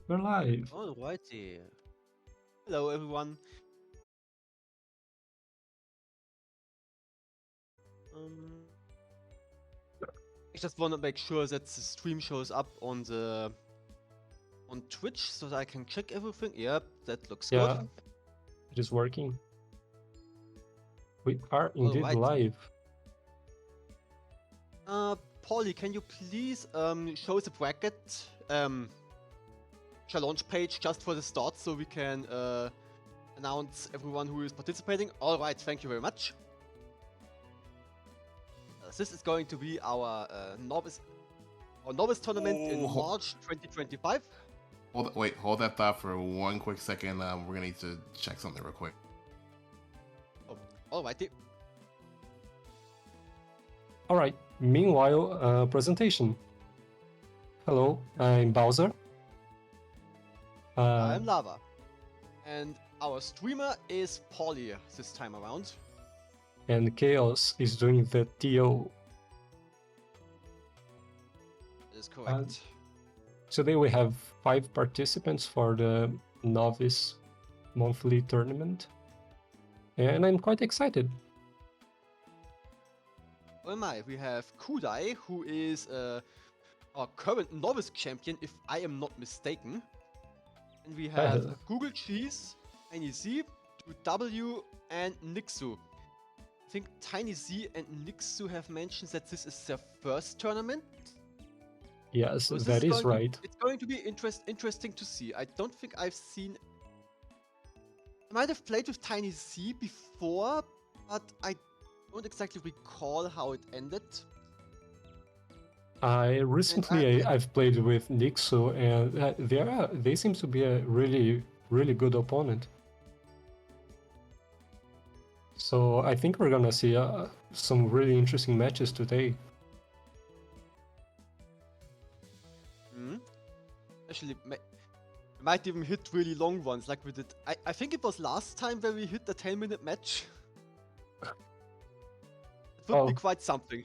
We're live. Alrighty. Hello, everyone. Um, I just want to make sure that the stream shows up on Twitch so that I can check everything. Yep, that looks good. Yeah, it is working. We are indeed Alrighty. live. Polly, can you please show the bracket challenge page just for the start so we can announce everyone who is participating? Alright, thank you very much. This is going to be our novice tournament in March 2025. Hold that thought for one quick second. We're gonna need to check something real quick. Oh, alrighty. All right. Meanwhile, presentation. Hello, I'm Bowser. I'm Lava. And our streamer is Polly this time around. And Chaos is doing the TO. That is correct. Today we have 5 participants for the Novice monthly tournament. And I'm quite excited. Oh my, we have Kudai, who is our current novice champion, if I am not mistaken. And we have Google Cheese, Tiny Z, W, and Nixu. I think Tiny Z and Nixu have mentioned that this is their first tournament. Yes, so that is right. It's going to be interesting to see. I don't think I've seen... I might have played with Tiny Z before, but I don't exactly recall how it ended. I've played with Nixu, and they seem to be a really good opponent. So I think we're gonna see some really interesting matches today. Actually, we might even hit really long ones like we did. I think it was last time where we hit a 10-minute match. It would be quite something.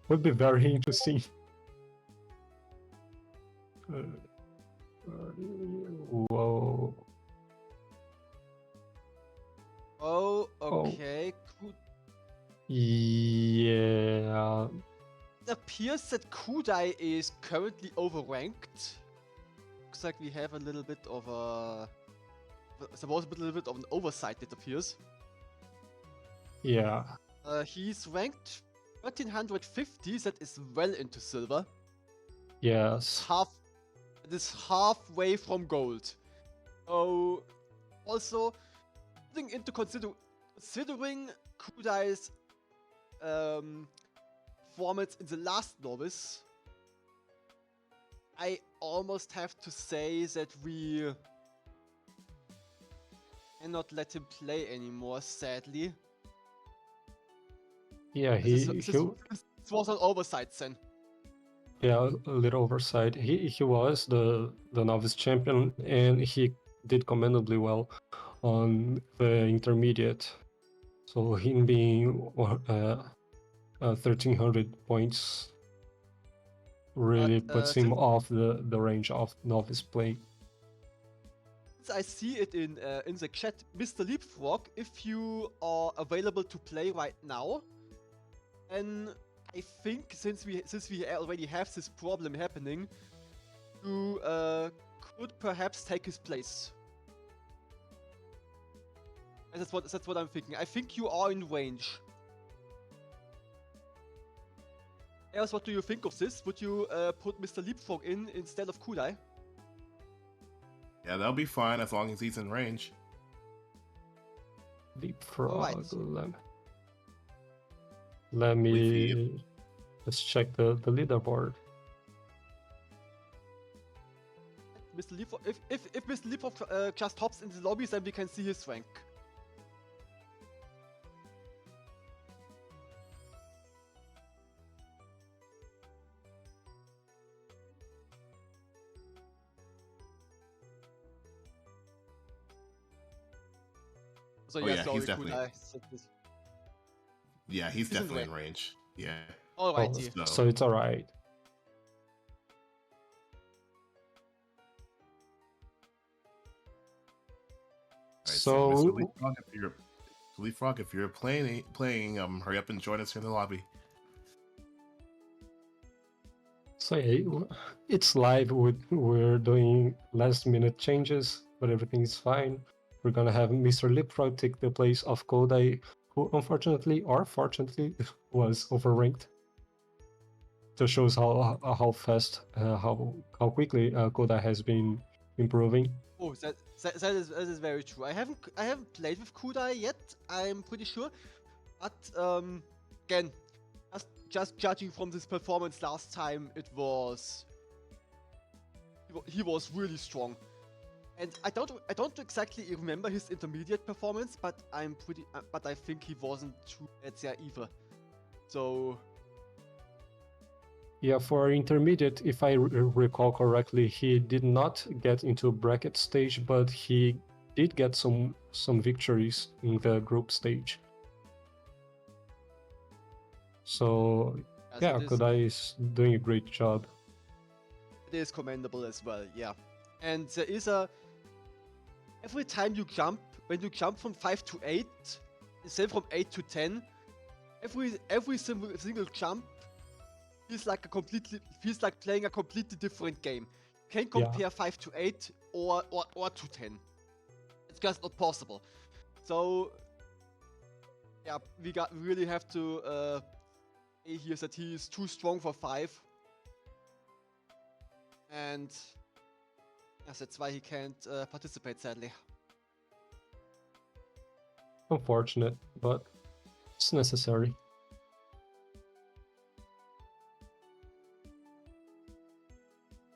Would be very interesting. Whoa. Oh, okay. Yeah. It appears that Kudai is currently overranked. Looks like we have a little bit of a... There was a little bit of an oversight, it appears. Yeah. He's ranked 1350, that is well into silver. Yes. It is halfway from gold. So, also, putting into considering Kudai's performance in the last Novice, I almost have to say that we cannot let him play anymore, sadly. Yeah, this was an oversight then. Yeah, a little oversight. He was the novice champion, and he did commendably well on the intermediate. So him being 1300 points really puts him off the range of novice play. Since I see it in the chat, Mr. Leapfrog, if you are available to play right now, and I think since we already have this problem happening, you could perhaps take his place. And that's what I'm thinking. I think you are in range. Else, what do you think of this? Would you put Mr. Leapfrog in instead of Kudai? Yeah, that'll be fine as long as he's in range. Leapfrog. Right. Let me let's check the leaderboard. Mr. Leapfrog, if Mr. Leapfrog just hops in the lobbies, then we can see his rank. So yeah, he's definitely. Yeah, he's definitely in range. Yeah. Alrighty. So it's alright. So Mr. So Leapfrog, if you're playing, hurry up and join us here in the lobby. So yeah, it's live. We're doing last minute changes, but everything is fine. We're gonna have Mr. Leapfrog take the place of Kodai, who unfortunately or fortunately was overranked. To shows how fast, how quickly Kodai has been improving. Oh, that is very true. I haven't played with Kudai yet. I'm pretty sure, but again, just judging from this performance last time, he was really strong. And I don't exactly remember his intermediate performance, but but I think he wasn't too bad there either. So Yeah, for intermediate, if I recall correctly, he did not get into bracket stage, but he did get some victories in the group stage. So yeah, Kodai is doing a great job. It is commendable as well, yeah. And there is every time when you jump from 5 to 8, instead from 8 to 10, every single jump feels like playing a completely different game. You can't compare 5 to 8 or to 10. It's just not possible. So yeah, we really have to say here that he is too strong for 5. And yes, that's why he can't participate, sadly. Unfortunate, but it's necessary.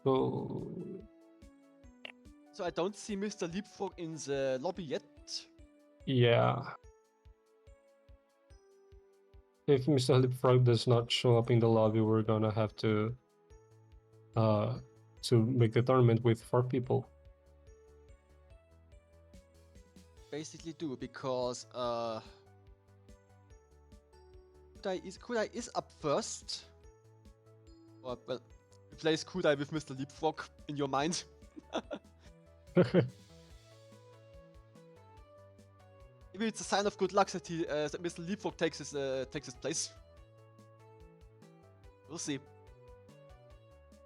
So I don't see Mr. Leapfrog in the lobby yet. Yeah. If Mr. Leapfrog does not show up in the lobby, we're gonna have to make the tournament with 4 people. Basically do, because Kudai is up first. Or, well, replace Kudai with Mr. Leapfrog in your mind. Maybe it's a sign of good luck that that Mr. Leapfrog takes his place. We'll see.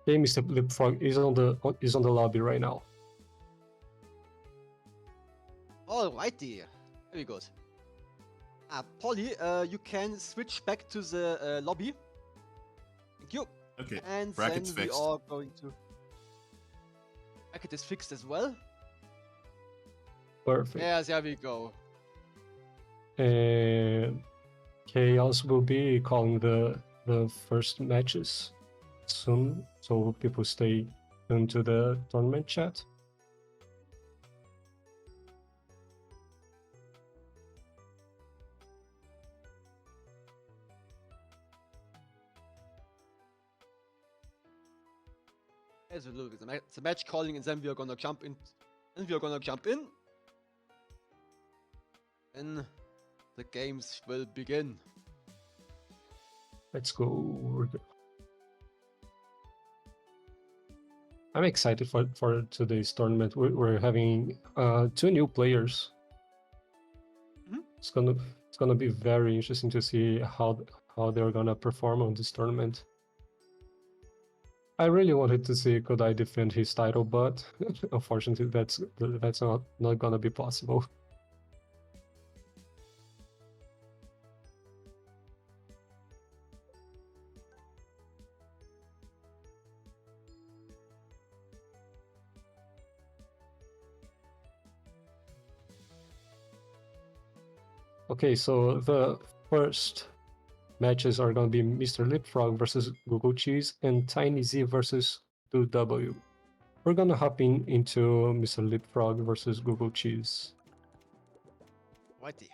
Okay, Mr. Leapfrog is on the lobby right now. Alrighty, very good. Polly, you can switch back to the lobby. Thank you. Okay. And Bracket's then fixed. we are going to. Bracket is fixed as well. Perfect. Yeah, there we go. And Chaos will be calling the first matches soon, so people stay tuned to the tournament chat. As we look at the match calling, and then we are gonna jump in. And we are gonna jump in. And the games will begin. Let's go. I'm excited for today's tournament. We're having 2 new players. Mhm. It's gonna be very interesting to see how they're gonna perform on this tournament. I really wanted to see Kodai defend his title, but unfortunately that's not gonna be possible. Okay, so the first matches are going to be Mr. Leapfrog versus Google Cheese and Tiny Z versus 2W. We're going to hop into Mr. Leapfrog versus Google Cheese. Righty.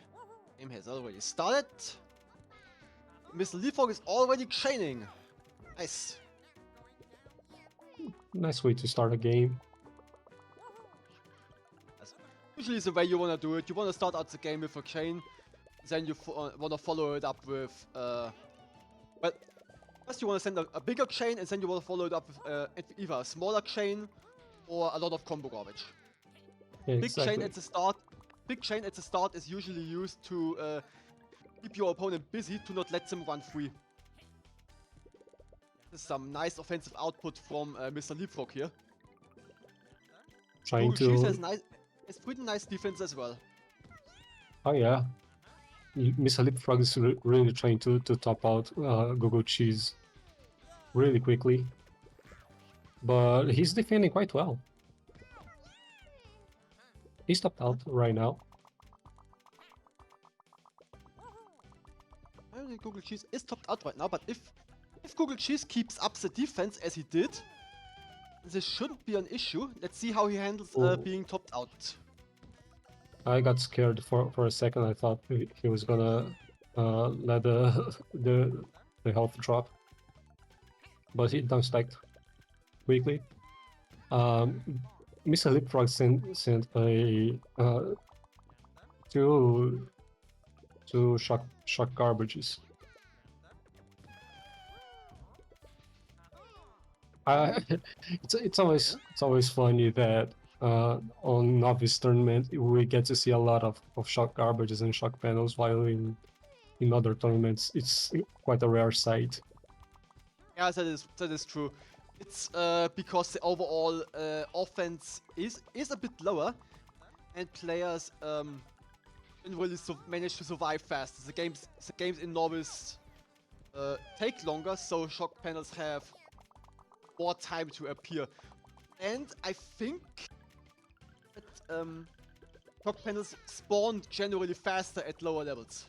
Game has already started. Mr. Leapfrog is already training. Nice. Nice way to start a game. That's usually the way you want to do it. You want to start out the game with a chain, then you want to follow it up with well, first you want to send a bigger chain, and then you want to follow it up with either a smaller chain or a lot of combo garbage. Yeah, Big chain at the start big chain at the start is usually used to keep your opponent busy, to not let them run free. This is some nice offensive output from Mr. Leapfrog here. Trying Google Cheese has to. pretty nice defense as well. Oh yeah, Mr. Leapfrog is really trying to top out Google Cheese really quickly, but he's defending quite well. He's topped out right now. I don't think Google Cheese is topped out right now, but if Google Cheese keeps up the defense as he did, this shouldn't be an issue. Let's see how he handles being topped out. I got scared for a second. I thought he was gonna let the health drop, but he down stacked quickly. Mr. Leapfrog sent a two shock garbages. It's always funny that on Novice tournament we get to see a lot of shock garbages and shock panels, while in other tournaments it's quite a rare sight. Yeah, that is true. It's because the overall offense is a bit lower, and players didn't really manage to survive fast. The games in Novice take longer, so shock panels have more time to appear. And I think that shock panels spawn generally faster at lower levels.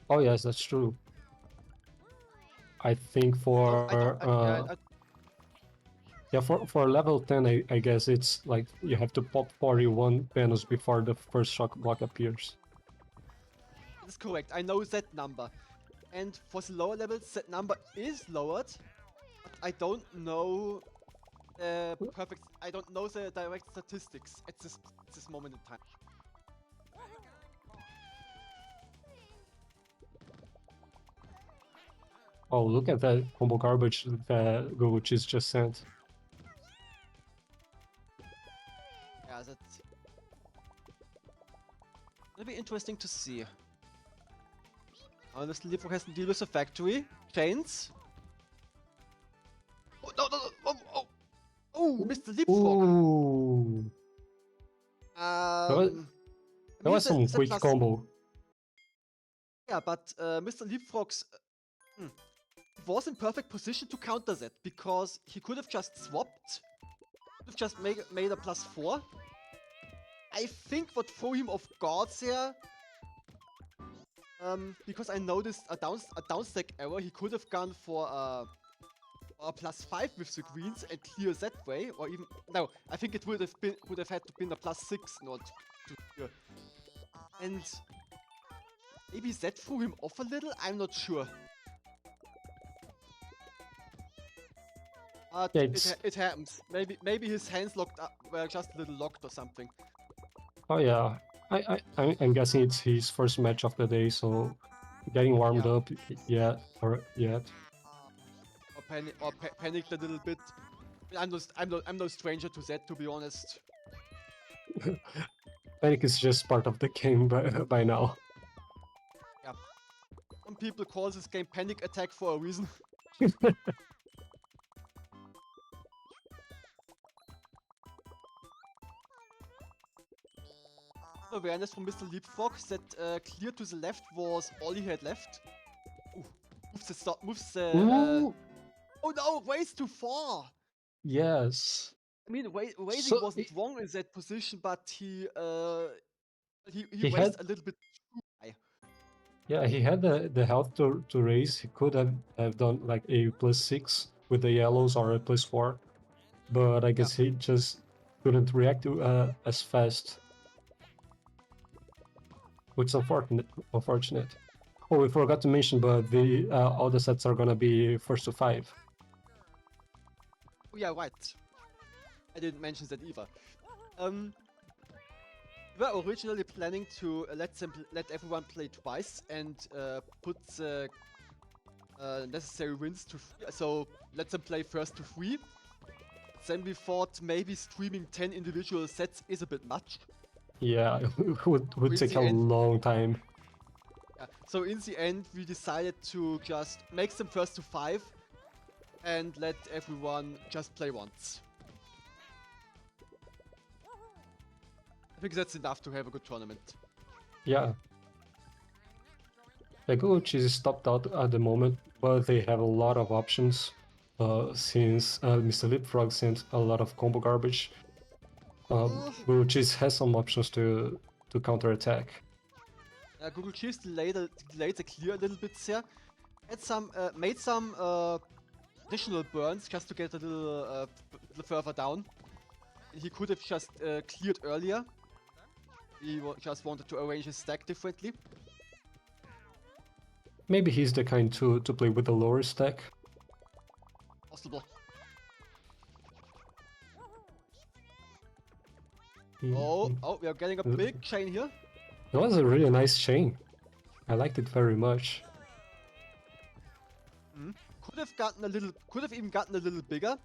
Oh yes, that's true. I think for for level 10, I guess it's like you have to pop 41 panels before the first shock block appears. That's correct. I know that number. And for the lower levels, that number is lowered. But I don't know I don't know the direct statistics at this moment in time. Oh, look at that combo garbage that Google Cheese just sent. Yeah, that's gonna be interesting to see. Honestly, Leapfrog has to deal with the factory. Chains. Oh, no, Oh, Mr. Leapfrog. Ooh. That was some quick combo. Yeah, but Mr. Leapfrog's was in perfect position to counter that, because he could have just swapped, could have just made a +4. I think what threw him off guard there, because I noticed a downstack error, he could have gone for a +5 with the greens and clear that way, or even no, I think it would have had to been a +6 not to clear. And maybe that threw him off a little. I'm not sure. It happens. Maybe his hands were just a little locked or something. Oh yeah, I'm guessing it's his first match of the day, so getting warmed up yet. Or panicked a little bit. I'm no stranger to that, to be honest. Panic is just part of the game by now. Yeah. Some people call this game Panic Attack for a reason. Awareness from Mr. Leapfrog that clear to the left was all he had left. Ooh, moves the oh no, ways too far! Yes. I mean, Waiting wasn't wrong in that position, but he raised a little bit too high. Yeah, he had the health to raise. He could have done like a +6 with the yellows or a +4, but I guess he just couldn't react to as fast. Which is unfortunate. Oh, we forgot to mention, but the all the sets are gonna be 1st to 5. Oh yeah, right. I didn't mention that either. We were originally planning to let everyone play twice and put the necessary wins to 3. So let them play first to 3. Then we thought maybe streaming 10 individual sets is a bit much. Yeah, it would In take the a end, long time. yeah. So in the end, we decided to just make them first to 5 and let everyone just play once. I think that's enough to have a good tournament. Yeah. The Google Cheese is stopped out at the moment, but they have a lot of options. Since Mr. Leapfrog sent a lot of combo garbage, Google Cheese has some options to counter attack. Google Cheese delayed the clear a little bit there. Had some made some additional burns just to get a little further down. He could have just cleared earlier. He just wanted to arrange his stack differently. Maybe he's the kind to play with a lower stack. Possible. Mm-hmm. Oh, we are getting a big chain here. It was a really nice chain. I liked it very much. Could have even gotten a little bigger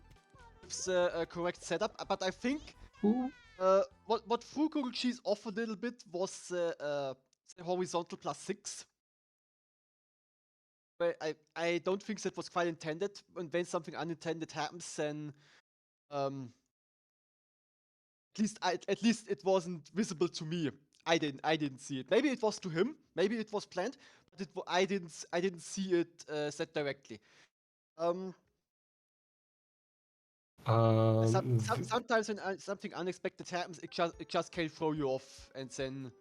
with the correct setup. But I think what Full Google Cheese offered a little bit was the horizontal +6. But I don't think that was quite intended. And when something unintended happens, then at least it wasn't visible to me. I didn't see it. Maybe it was to him. Maybe it was planned, but I didn't see it said directly. Sometimes when something unexpected happens, it just can throw you off, and then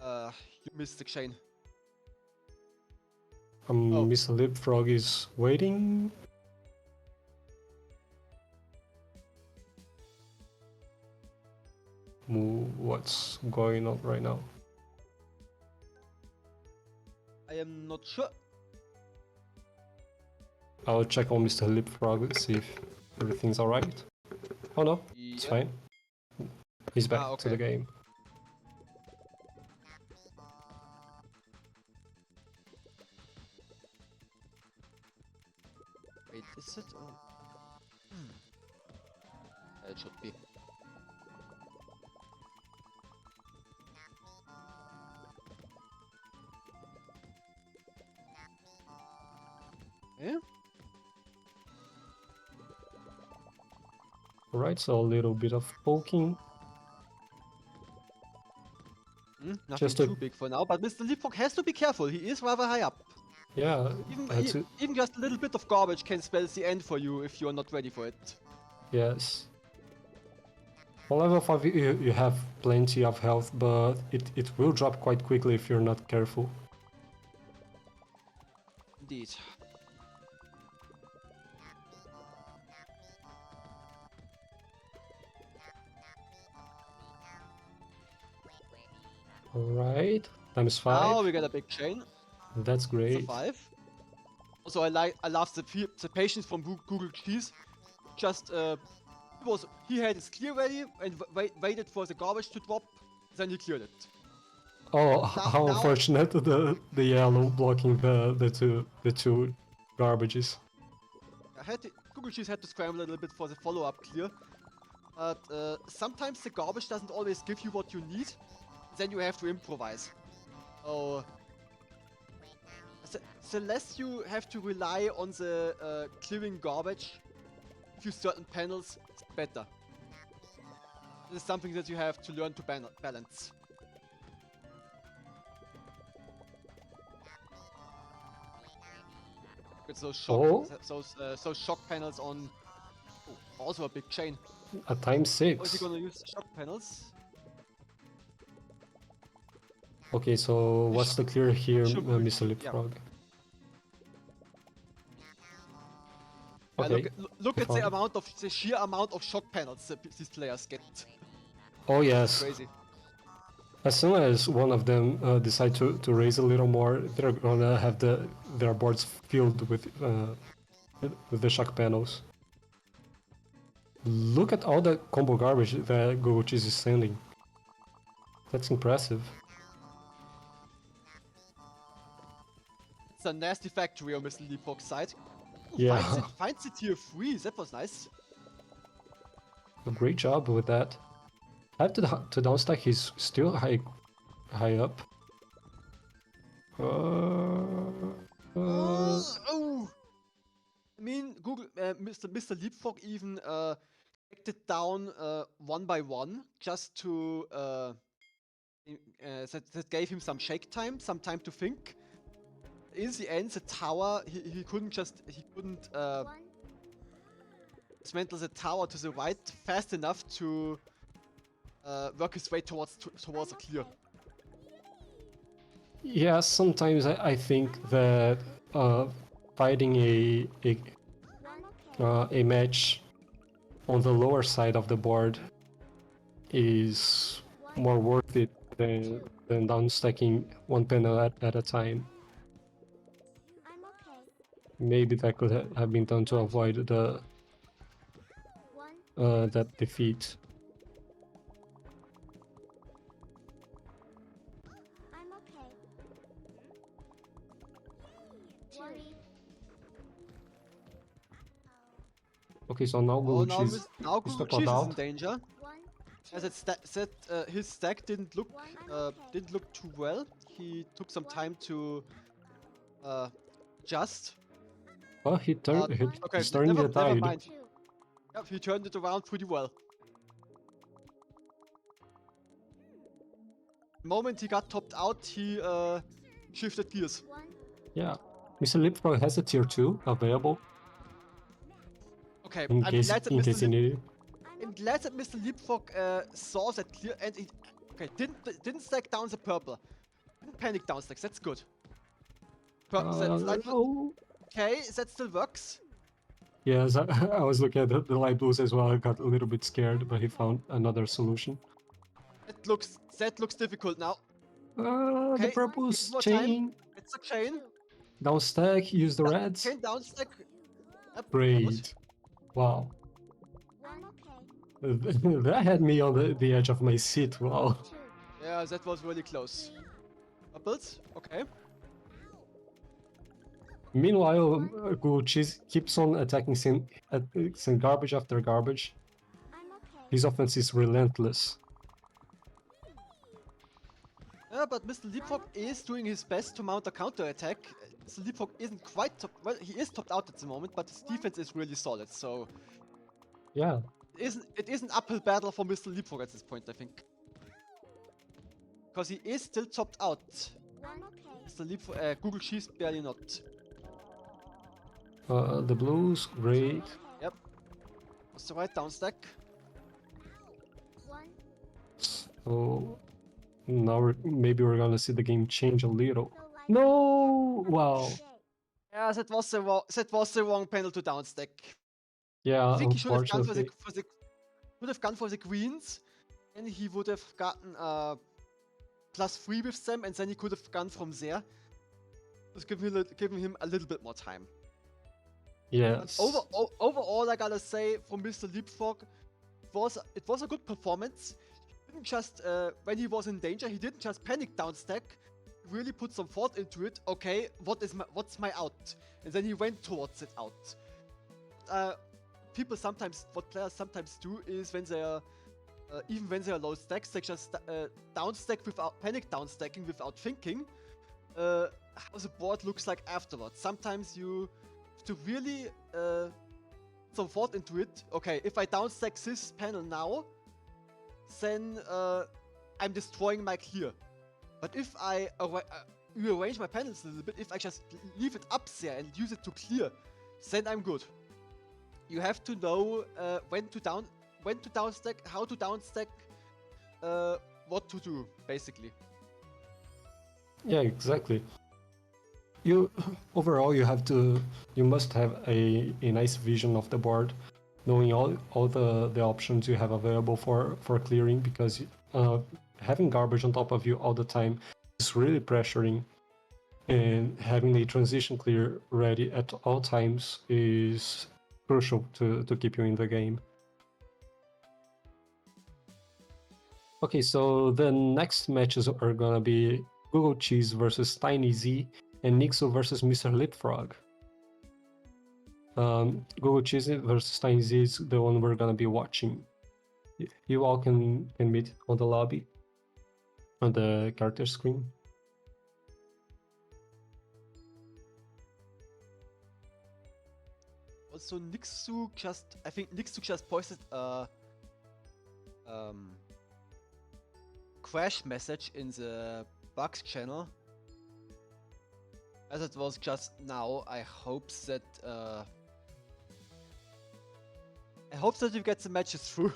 you miss the chain. Mr. Leapfrog is waiting. What's going on right now? I am not sure. I'll check on Mr. Leapfrog, see if everything's alright. Oh no, it's fine. He's back to the game. Wait, is it? It should be. Yeah. Alright, so a little bit of poking. Nothing too big for now, but Mr. Leapfrog has to be careful. He is rather high up. Yeah, even just a little bit of garbage can spell the end for you if you are not ready for it. Yes. On level 5 you have plenty of health, but it will drop quite quickly if you're not careful. Indeed. Alright, times 5. Now we get a big chain. That's great. So 5. Also, I love the patience from Google Cheese. Just he had his clear ready and waited for the garbage to drop, then he cleared it. Oh, how unfortunate the yellow blocking the two garbages. Google Cheese had to scramble a little bit for the follow-up clear. But sometimes the garbage doesn't always give you what you need. Then you have to improvise. Oh, the less you have to rely on the clearing garbage, a few certain panels, the better. This is something that you have to learn to balance. It's those shock panels on. Oh, also a big chain. At times 6. Oh, is he gonna use shock panels? Okay, so what's the clear here, Mr. Leapfrog? Yeah. Okay. Look at the sheer amount of shock panels that these players get. Oh yes. Crazy. As soon as one of them decide to raise a little more, they're gonna have their boards filled with the shock panels. Look at all the combo garbage that Google Cheese is sending. That's impressive. It's a nasty factory on Mr. Leapfrog's side. Yeah. Finds it tier 3, that was nice. A great job with that. have to downstack. He's still high up. Oh! I mean, Mr. Leapfrog even acted down one by one just to that gave him some shake time, some time to think. In the end, the tower he couldn't dismantle the tower to the right fast enough to work his way towards a clear. Yeah, sometimes I think that fighting a match on the lower side of the board is more worth it than downstacking one panel at a time. Maybe that could have been done to avoid the that defeat. Okay, so now Now Mr. Google Pod Cheese is in out. danger. As it said, his stack didn't look too well. He took some time to adjust. Well, he's turning the Never tide. mind. Yep, he turned it around pretty well. The moment he got topped out, he shifted gears. Yeah, Mr. Leapfrog has a tier 2 available. Okay, In I'm case glad that he needed it. I'm glad that Mr. Leapfrog saw that clear and he didn't stack down the purple. Didn't panic down stacks. That's good. Oh. Okay, that still works. Yes, I was looking at the light blues as well. I got a little bit scared, but he found another solution. That looks difficult now. The purple's chain. It's a chain. Down stack, use the reds. Chain down stack. Yep, Great. Wow. That had me on the edge of my seat. Wow. Yeah, that was really close. Purples, okay. Meanwhile, Google Cheese keeps on attacking some garbage after garbage. His offense is relentless. Yeah, but Mr. Leapfrog is doing his best to mount a counter attack. Mr. Leapfrog isn't quite well, he is topped out at the moment, but his defense is really solid, so Yeah. it is an uphill battle for Mr. Leapfrog at this point, I think. Because he is still topped out. Mr. Leapfrog, Google Cheese barely not. The blues, great. Yep. What's the right down stack? So now maybe we're gonna see the game change a little. No! Wow. Yeah, that was the wrong panel to down stack. Yeah, I think he should have gone for the queens, and he would have gotten +3 with them, and then he could have gone from there. Just giving him a little bit more time. Yes. Overall, I gotta say, from Mr. Leapfrog, it was a good performance. He didn't just when he was in danger, he didn't just panic down stack. He really put some thought into it. Okay, what's my out? And then he went towards it out. What players sometimes do is when they're even when they're low stacks, they just down stack without panic down stacking without thinking how the board looks like afterwards. Sometimes you have to really some thought into it. Okay, if I down stack this panel now, then I'm destroying my clear. But if I rearrange my panels a little bit, if I just leave it up there and use it to clear, then I'm good. You have to know when to down stack, how to down stack, what to do, basically. Yeah, exactly. Overall you must have a nice vision of the board, knowing all the options you have available for clearing, because having garbage on top of you all the time is really pressuring, and having a transition clear ready at all times is crucial to keep you in the game. Okay, so the next matches are gonna be Google Cheese versus Tiny Z and Nixo versus Mr. Leapfrog. Google Cheese versus Tiny Z is the one we're gonna be watching. You all can meet on the lobby, on the character screen. Also, I think Nixu just posted a crash message in the bugs channel. As it was just now, I hope that you get the matches through.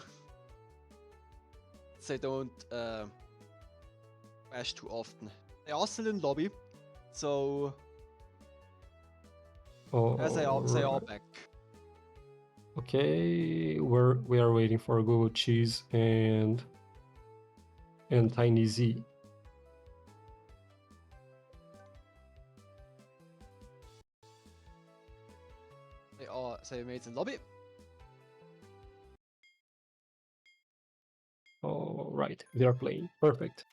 They don't crash too often. They are still in lobby, so as they are back. Okay, we are waiting for Google Cheese and Tiny Z. They made in lobby. All right, they are playing. Perfect.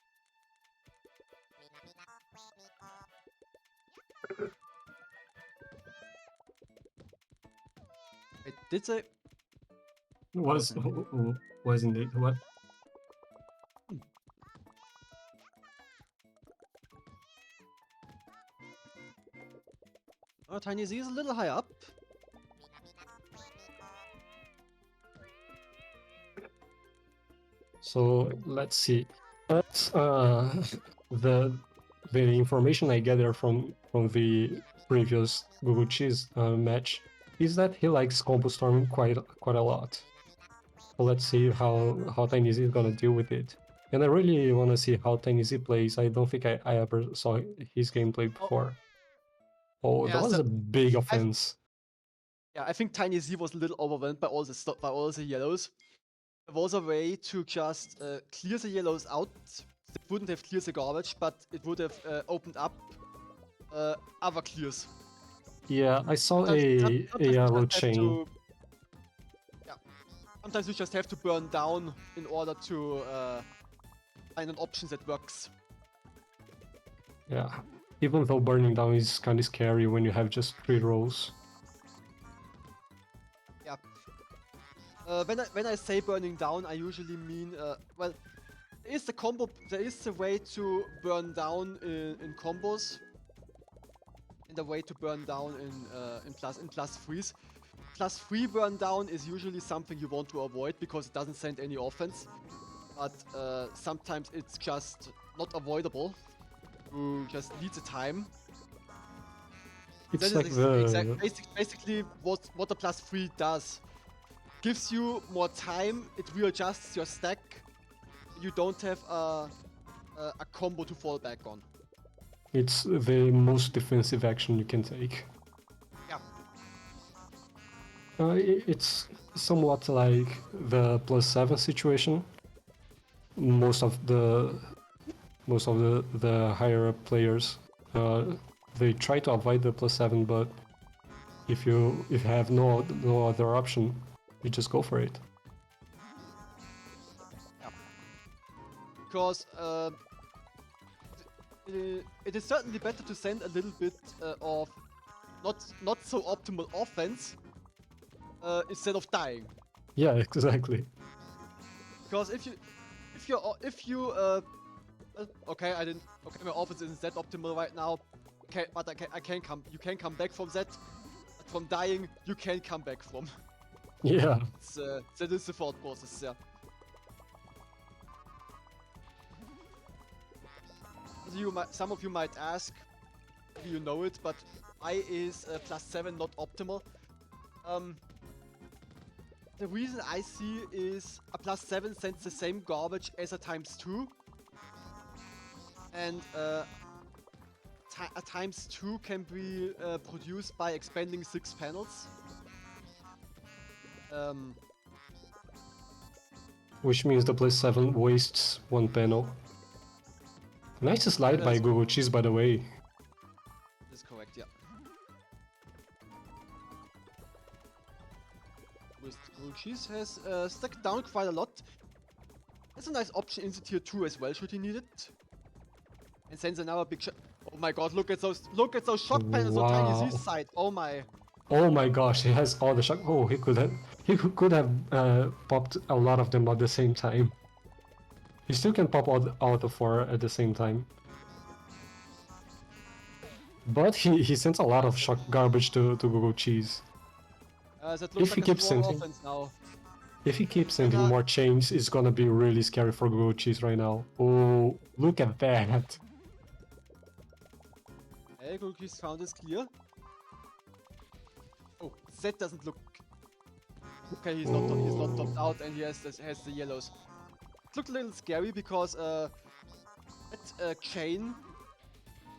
Wait, did they? Wasn't it what? Oh, Tiny Z is a little high up. So let's see. That's the information I gather from the previous Google Cheese match is that he likes combo storm quite a lot. So let's see how Tiny Z is gonna deal with it. And I really want to see how Tiny Z plays. I don't think I ever saw his gameplay before. Oh, Yeah, that was so a big offense. I think Tiny Z was a little overwhelmed by all the yellows. There was a way to just clear the yellows out. It wouldn't have cleared the garbage, but it would have opened up other clears. Yeah, I saw Sometimes a yellow chain. Sometimes you just have to burn down in order to find an option that works. Yeah, even though burning down is kind of scary when you have just 3 rolls. Yeah. When I say burning down, I usually mean well, there is the combo. There is a way to burn down in combos, and a way to burn down in plus threes. Plus 3 burn down is usually something you want to avoid because it doesn't send any offense. But sometimes it's just not avoidable. You just need the time. It's That like is basically what the plus 3 does. Gives you more time, it readjusts your stack. You don't have a combo to fall back on. It's the most defensive action you can take. Yeah. It's somewhat like the +7 situation. Most of the higher up players, they try to avoid the +7, but if you have no other option, you just go for it. Yeah. Because it is certainly better to send a little bit of not so optimal offense instead of dying. Yeah, exactly. Because if you okay, my offense isn't that optimal right now. Okay, but I can come. You can come back from that. But from dying, you can come back from. Yeah. That is the thought process. Yeah. Some of you might ask, do you know it? But why is +7 not optimal? The reason I see is a +7 sends the same garbage as a ×2. And a ×2 can be produced by expanding 6 panels. Which means the +7 wastes 1 panel. Nice slide by Google Cheese, by the way. That's correct, yeah. Google Cheese has stacked down quite a lot. That's a nice option in the tier 2 as well, should he need it. And sends another big shot. Oh my god, look at those shock panels on Tiny Z's side. Oh my. Oh my gosh, he has all the shock. Oh, could have popped a lot of them at the same time. He still can pop all the four at the same time. But he sends a lot of shock garbage to Google Cheese. That looks If he like a keeps strong sending, offense now. if he keeps And sending more chains, it's gonna be really scary for Google Cheese right now. Oh, look at that! hey, Gulki's found is clear. Oh, that doesn't look... Okay, he's not topped out and he has the yellows. It looked a little scary because that chain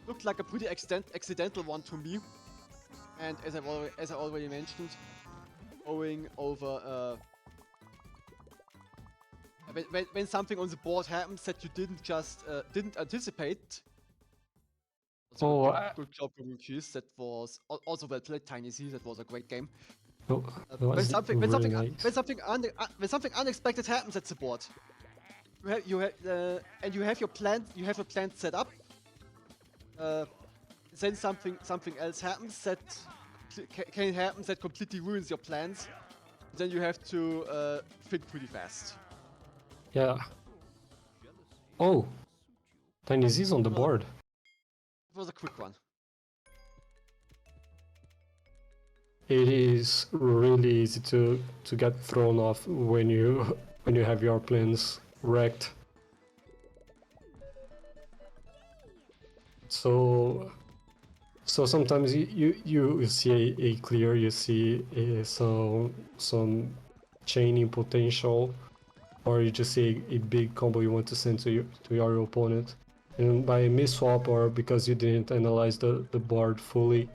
looked like a pretty accidental one to me. And as I already mentioned, going over when something on the board happens that you didn't anticipate. Oh, Good job, Cheese. That was also well played, Tiny Z. That was a great game. oh, that was really nice. When something unexpected happens at the board, and you have your plan set up. Then something else happens that can happen that completely ruins your plans. Then you have to think pretty fast. Yeah. Oh, Tiny Z's on the board. It was a quick one. It is really easy to get thrown off when you have your plans wrecked. So sometimes you see a clear, you see some chaining potential, or you just see a big combo you want to send to your opponent, and by misswap or because you didn't analyze the board fully,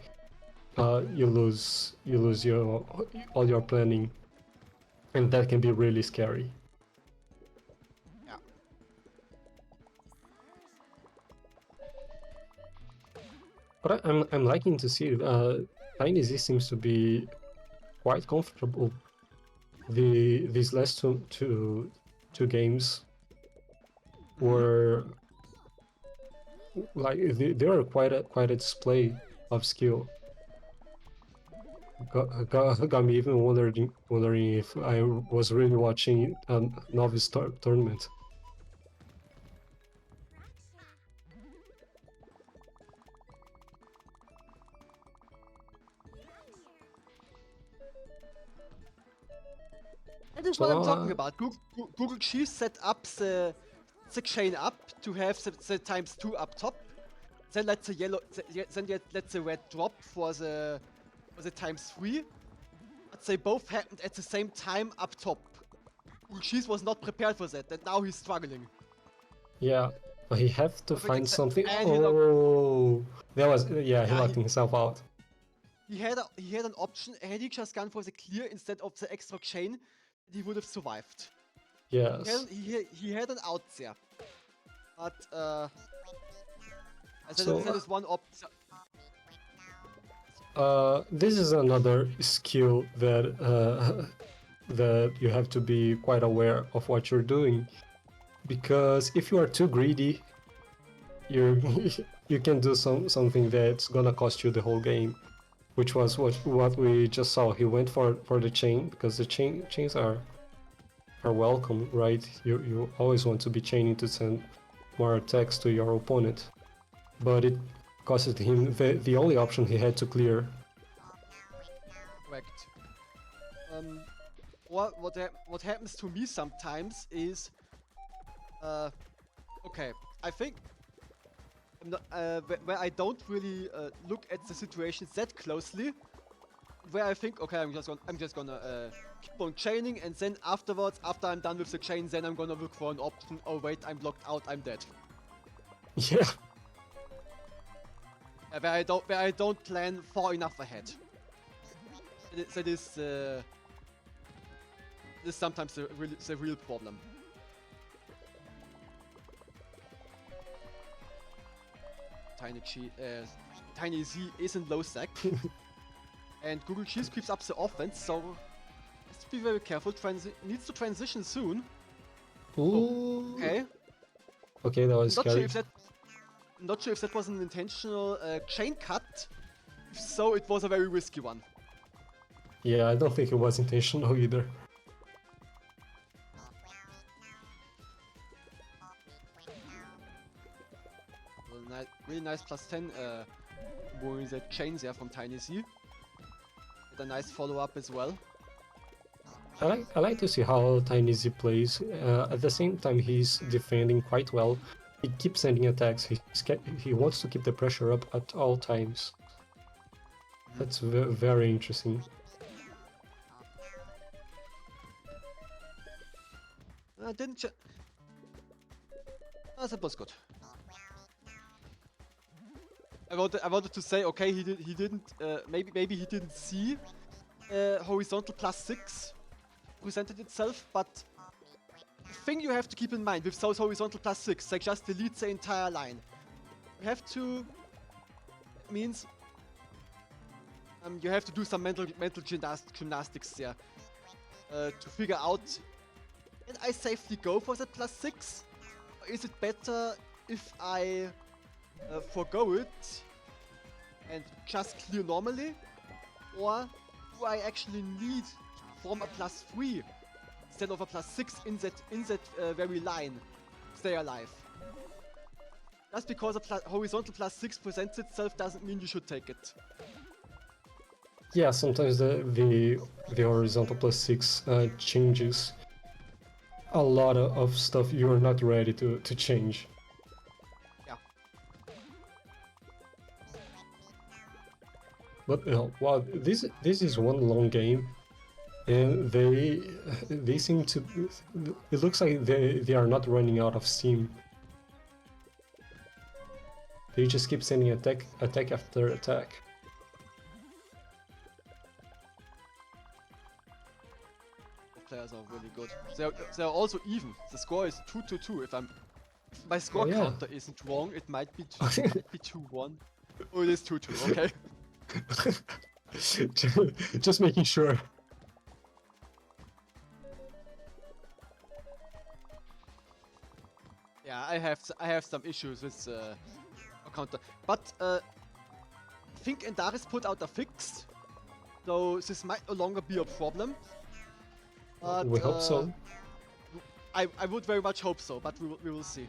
you lose all your planning, and that can be really scary. Yeah. But I'm liking to see Tiny Z seems to be quite comfortable. These last two games were like they were quite a display of skill. Got me even wondering if I was really watching a Novice tournament. That is what I'm talking about. Google Cheese set up the chain up to have the ×2 up top. Then let the red drop for the ×3. But they both happened at the same time up top. Google Cheese was not prepared for that, and now he's struggling. Yeah, but he have to find something. And That was he locked himself out. He had an option. Had he just gone for the clear instead of the extra chain, he would have survived. Yes. He had an out there, but So, that is one option. this is another skill that that you have to be quite aware of what you're doing, because if you are too greedy, you can do something that's gonna cost you the whole game, which was what we just saw. He went for the chain because the chains are welcome, right? You always want to be chaining to send more attacks to your opponent, but it costed him the only option he had to clear. Correct. What happens to me sometimes is, okay, I think where I don't really look at the situations that closely, where I think, okay, I'm just gonna keep on chaining, and then afterwards, after I'm done with the chain, then I'm gonna look for an option. Oh wait, I'm blocked out, I'm dead. Yeah. Where I don't plan far enough ahead. That is sometimes the real problem. Tiny Z is in low stack. And Google Cheese creeps up the offense, so has to be very careful. Needs to transition soon. Ooh. Okay. Okay, that was scary. Not sure if that was an intentional chain cut. If so, it was a very risky one. Yeah, I don't think it was intentional either. Well, really nice +10 moving the chains there from Tiny Z. With a nice follow-up as well. I like to see how Tiny Z plays. At the same time, he's defending quite well. He keeps sending attacks. He wants to keep the pressure up at all times. That's very interesting. Didn't ch that was good. I wanted to say, okay, he didn't maybe he didn't see horizontal +6 presented itself, but the thing you have to keep in mind with those horizontal +6, like just delete the entire line. You have to means you have to do some mental gymnastics there to figure out, can I safely go for that +6? Or is it better if I forgo it and just clear normally? Or do I actually need to form a +3 instead of a +6 in that very line to stay alive? Just because a horizontal +6 presents itself doesn't mean you should take it. Yeah, sometimes the horizontal +6 changes a lot of stuff you're not ready to change. Yeah. But wow, this is one long game, and they seem to. It looks like they are not running out of steam. They just keep sending attack after attack. Players are really good. They're also even. The score is 2-2. If my score yeah. counter isn't wrong, it might be 2-1. Oh, it is 2-2. Okay. Just making sure. Yeah, I have some issues with counter, but Fink and Darius put out a fix, so this might no longer be a problem. But, We hope so. I would very much hope so, but we will see.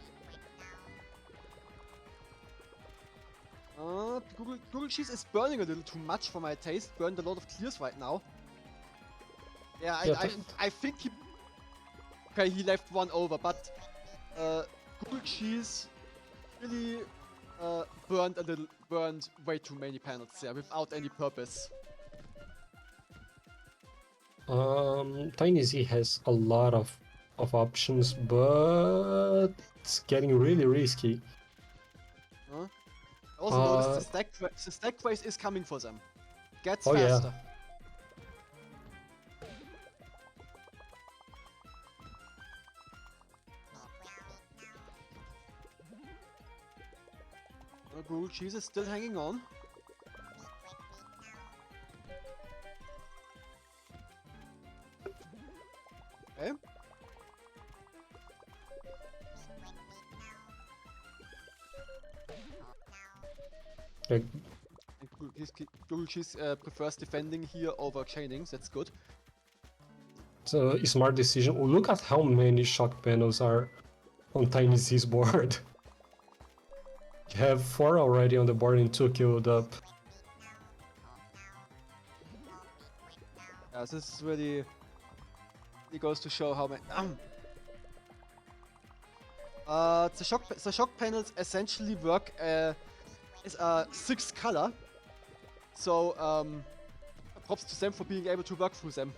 Google Cheese is burning a little too much for my taste. Burned a lot of clears right now. Yeah, I think he... Okay, he left one over, but Google Cheese really burned way too many panels there without any purpose. Tiny Z has a lot of options, but it's getting really risky. I also noticed the stack race is coming for them. Gets faster. Yeah. Google Cheese is still hanging on. Okay. Google Cheese prefers defending here over chaining. That's good. So a smart decision. Look at how many shock panels are on Tiny Z's board. You have 4 already on the board and 2 killed up. Yeah, this is really... It goes to show how many... the shock panels essentially work as a 6th color. So, props to them for being able to work through them.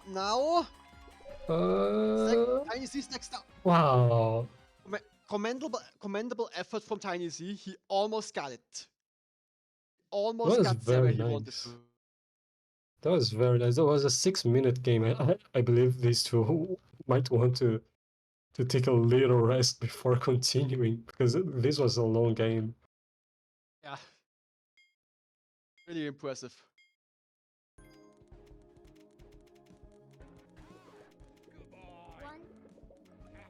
Now... Tiny Z's next up. Wow. Commendable effort from Tiny Z. He almost got it. Almost got there where he wanted to. That was very nice. That was a 6-minute game. I believe these two might want to take a little rest before continuing, because this was a long game. Yeah. Really impressive.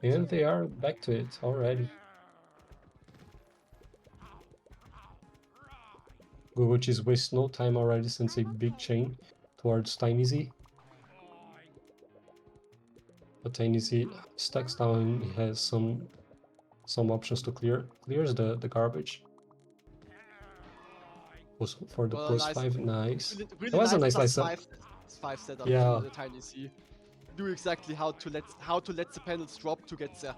And they are back to it already. Guguchi's wastes no time already, sends a big chain towards Tiny Z. But Tiny Z stacks down, he has some options to clear. Clears the garbage. Goes for the Well, nice, +5, nice. really That was a nice plus setup. five setup Yeah. from the Tiny C. Knew exactly how to let the panels drop to get there.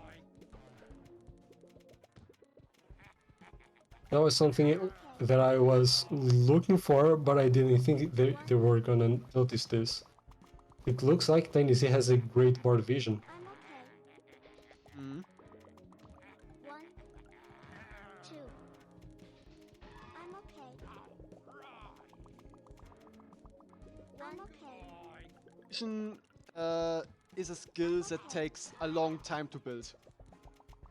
That was something that I was looking for, but I didn't think they were gonna notice this. It looks like Tiny Z has a great board vision. Mm. 1, 2. I'm okay. 1, okay. Vision is a skill that takes a long time to build.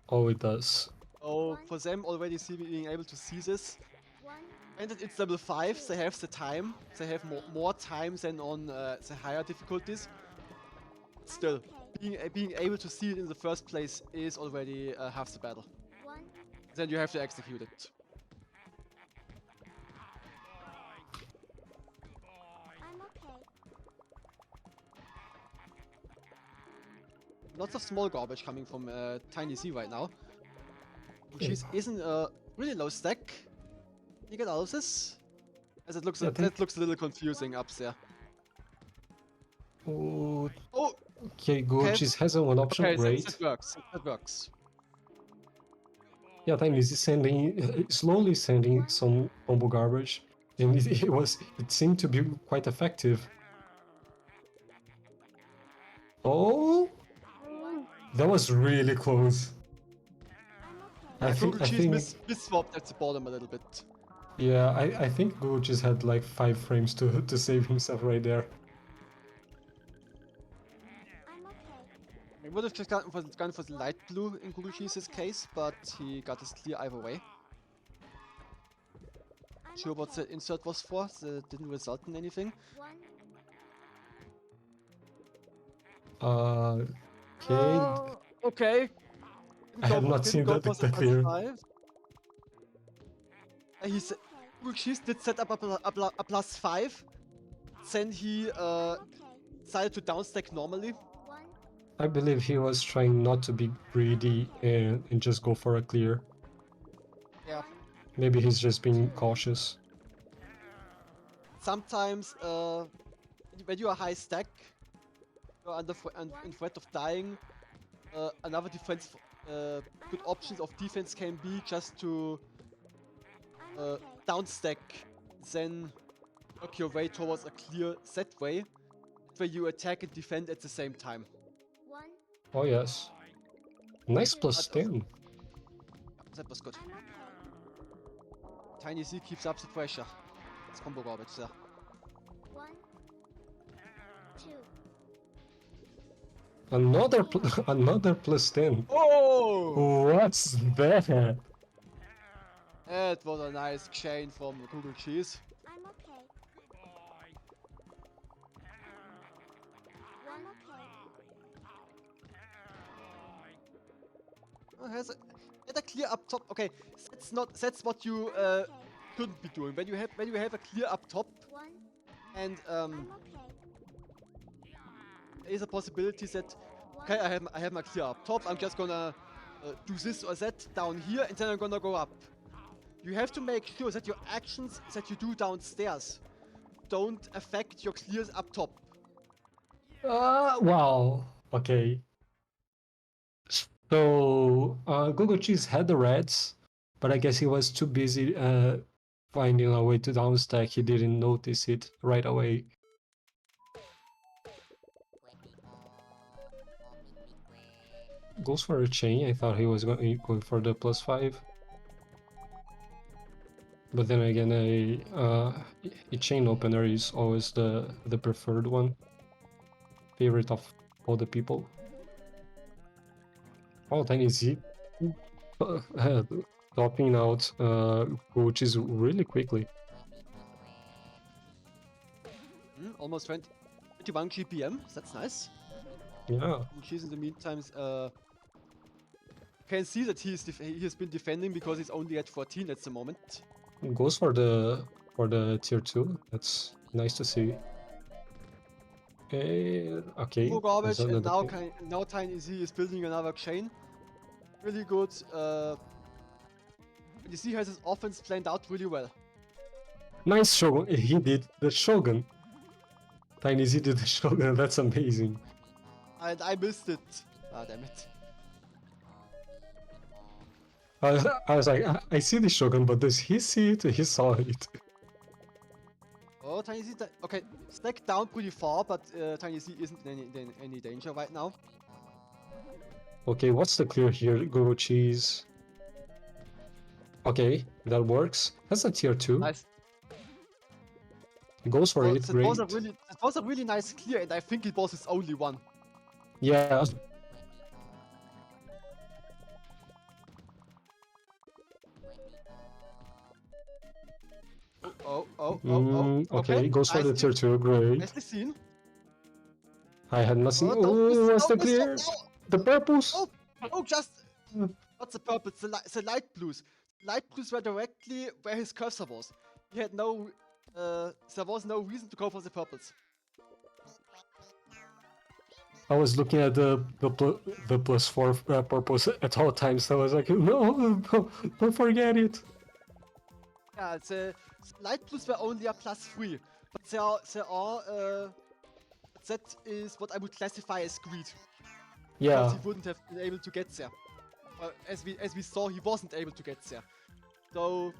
Oh, it does. Oh, for them already being able to see this, 1, and it's level 5, they have the time. They have more time than on the higher difficulties. Still, being able to see it in the first place is already half the battle. 1, Then you have to execute it. I'm okay. Lots of small garbage coming from Tiny Z right now. Which is in a really low stack. Can you get out of this? As it looks, Yeah, that looks a little confusing up there. Oh, Oh, okay, Guguchi's has a one option, okay, great. that works. That works. Yeah, Tiny Z is sending, slowly sending some combo garbage, and it seemed to be quite effective. Oh, that was really close. I'm okay. Yeah, Google Cheese think mis-swapped at the bottom a little bit. yeah, I think Guguchi's had like 5 frames to save himself right there. I'm okay. He would have just gone for the light blue in Google Cheese's case, but he got his clear either way. I'm Sure what the insert was for, that didn't result in anything. 1, Okay, Okay. I had not seen that clear. He's Google Cheese did set up a +5. Then he okay. decided to downstack normally. 1, I believe he was trying not to be greedy and just go for a clear. Yeah. Maybe he's just being cautious. Sometimes when you are high stack, you're in threat of dying. Another defense, good options of defense can be just to I'm okay. downstack, then work your way towards a clear set way, where you attack and defend at the same time. 1, Oh yes. Nice +10. That was good. I'm okay. Tiny Z keeps up the pressure. It's combo garbage there. 1, 2. Another another +10. Oh! What's that? That was a nice chain from Google Cheese. I'm okay. 1, okay. Has a clear up top. Okay, that's what you shouldn't be doing. When you have a clear up top 1, and I'm okay. there is a possibility that okay, I have my clear up top. I'm just gonna do this or that down here, and then I'm gonna go up. You have to make sure that your actions that you do downstairs don't affect your clears up top. Wow. Okay. So Google Cheese had the reds, but I guess he was too busy finding a way to downstack. He didn't notice it right away. Goes for a chain. I thought he was going for the +5. But then again, a chain opener is always the preferred one. Favorite of all the people. Oh, Tiny Z topping out which is really quickly. Almost 21 GPM. That's nice. Yeah. She's in the meantime can see that he has been defending because he's only at 14 at the moment. Goes for the for the tier 2. That's nice to see. Okay. More there's garbage, and another now thing. now Tiny Z is building another chain. Really good. You see, has his offense planned out really well. Nice Shogun. He did the Shogun. Tiny Z did the Shogun. That's amazing. And I missed it. Ah, damn it. I was like, I see the Shogun, but does he see it? He saw it. Oh, Tiny Z. Okay, stack down pretty far, but Tiny Z isn't in any danger right now. Okay, what's the clear here? Go cheese. Okay, that works. That's a tier 2. Nice. Goes for Well, it, great. that was a really nice clear, and I think it was his only one. Yeah. Okay, goes for the tier 2, great. Nicely seen. I had nothing. Don't Oh, miss- what's the don't miss clear? it now. The purples? Just what's the purpose? The light blues. Light blues were directly where his cursor was. He had no. There was no reason to go for the purples. I was looking at the +4 purples at all times. So I was like, no, don't forget it. Yeah, the light blues were only a +3, but there are. That is what I would classify as greed. Yeah. Because he wouldn't have been able to get there. As we saw, he wasn't able to get there. So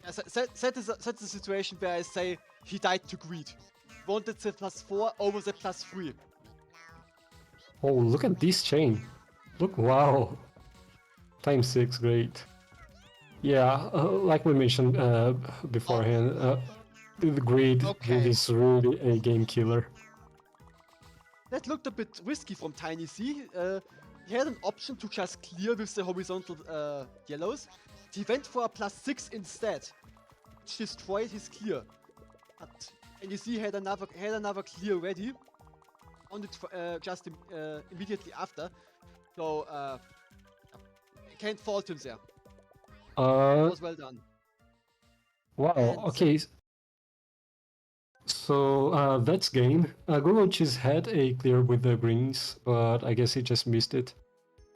yeah, that's a situation where I say he died to greed. He wanted the +4 over the +3. Oh, look at this chain. Look, wow. Times 6, great. Yeah, like we mentioned beforehand, the greed is really a game killer. That looked a bit risky from Tiny Z. He had an option to just clear with the horizontal yellows. He went for a +6 instead, which destroyed his clear. But and you see, had another clear ready. Found it just immediately after. So I can't fault him there. It was well done. Wow. And Okay. So that's game. Google Cheese had a clear with the greens, but I guess he just missed it,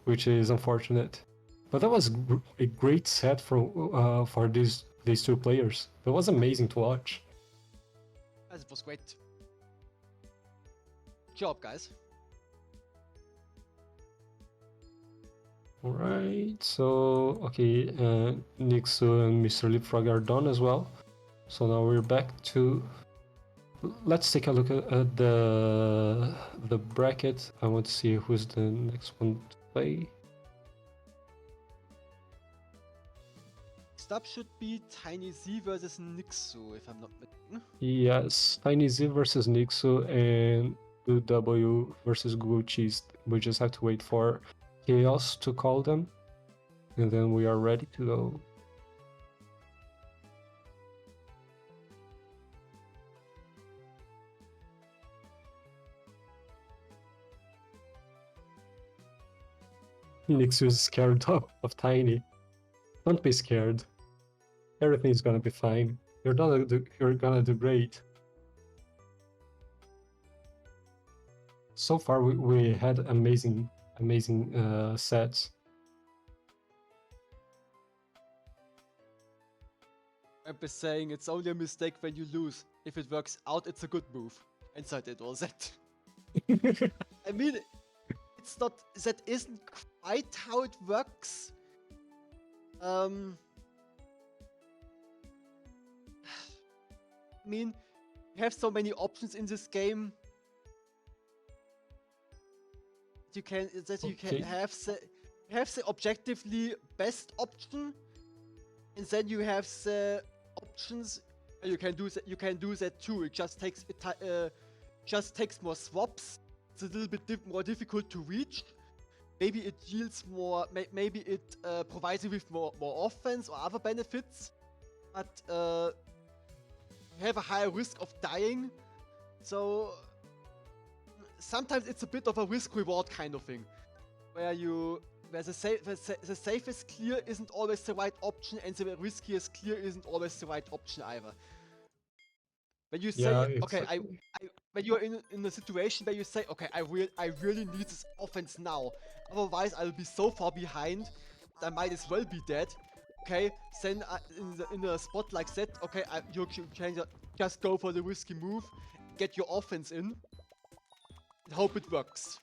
which is unfortunate. But that was a great set for these two players. That was amazing to watch. It was great. Good job, guys. Alright, so okay, Nixu and Mr. Leapfrog are done as well. So now we're back to. Let's take a look at the bracket. I want to see who's the next one to play. Next up should be Tiny Z versus Nixu, if I'm not mistaken. Yes, Tiny Z versus Nixu and W versus Google Cheese. We just have to wait for Chaos to call them, and then we are ready to go. Nixu is scared of Tiny. Don't be scared. Everything's gonna be fine. You're gonna do great. So far, we had amazing sets. I'm just saying it's only a mistake when you lose. If it works out, it's a good move. And so it was that. I mean, it's not. That isn't quite how it works. I mean, you have so many options in this game. You can have the objectively best option, and then you have the options. You can do that too. It just takes more swaps. It's a little bit more difficult to reach. Maybe it yields more. Maybe it provides you with more offense or other benefits, but you have a higher risk of dying. So sometimes it's a bit of a risk-reward kind of thing, where you where the safest clear isn't always the right option, and the riskiest clear isn't always the right option either. When you say, Yeah, okay, exactly. when you're in a situation where you say, okay, I really need this offense now, otherwise I'll be so far behind, I might as well be dead. Okay, then in a spot like that, okay, you can just go for the risky move, get your offense in, and hope it works.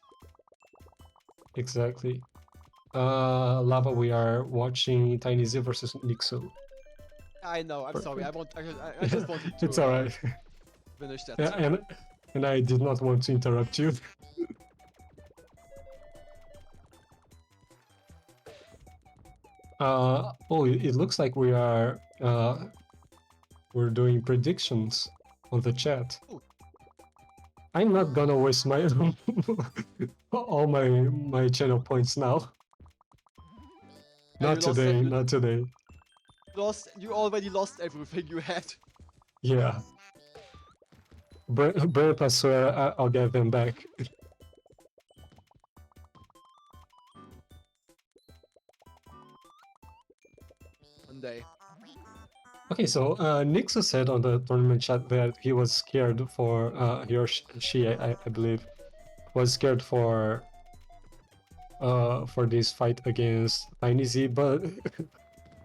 Exactly. Lava, we are watching Tiny Z versus Nixo. I know. I'm sorry. Perfect. I just wanted It's to alright. finish that. Yeah, and I did not want to interrupt you. Oh, it looks like we're doing predictions on the chat. Oh. I'm not gonna waste my all my channel points now. Yeah, Not today, not today. You already lost everything you had. Yeah. Brent, I swear I'll get them back. One day. Okay, so Nixo said on the tournament chat that he was scared for he or she, I believe, was scared for this fight against Tiny Z, but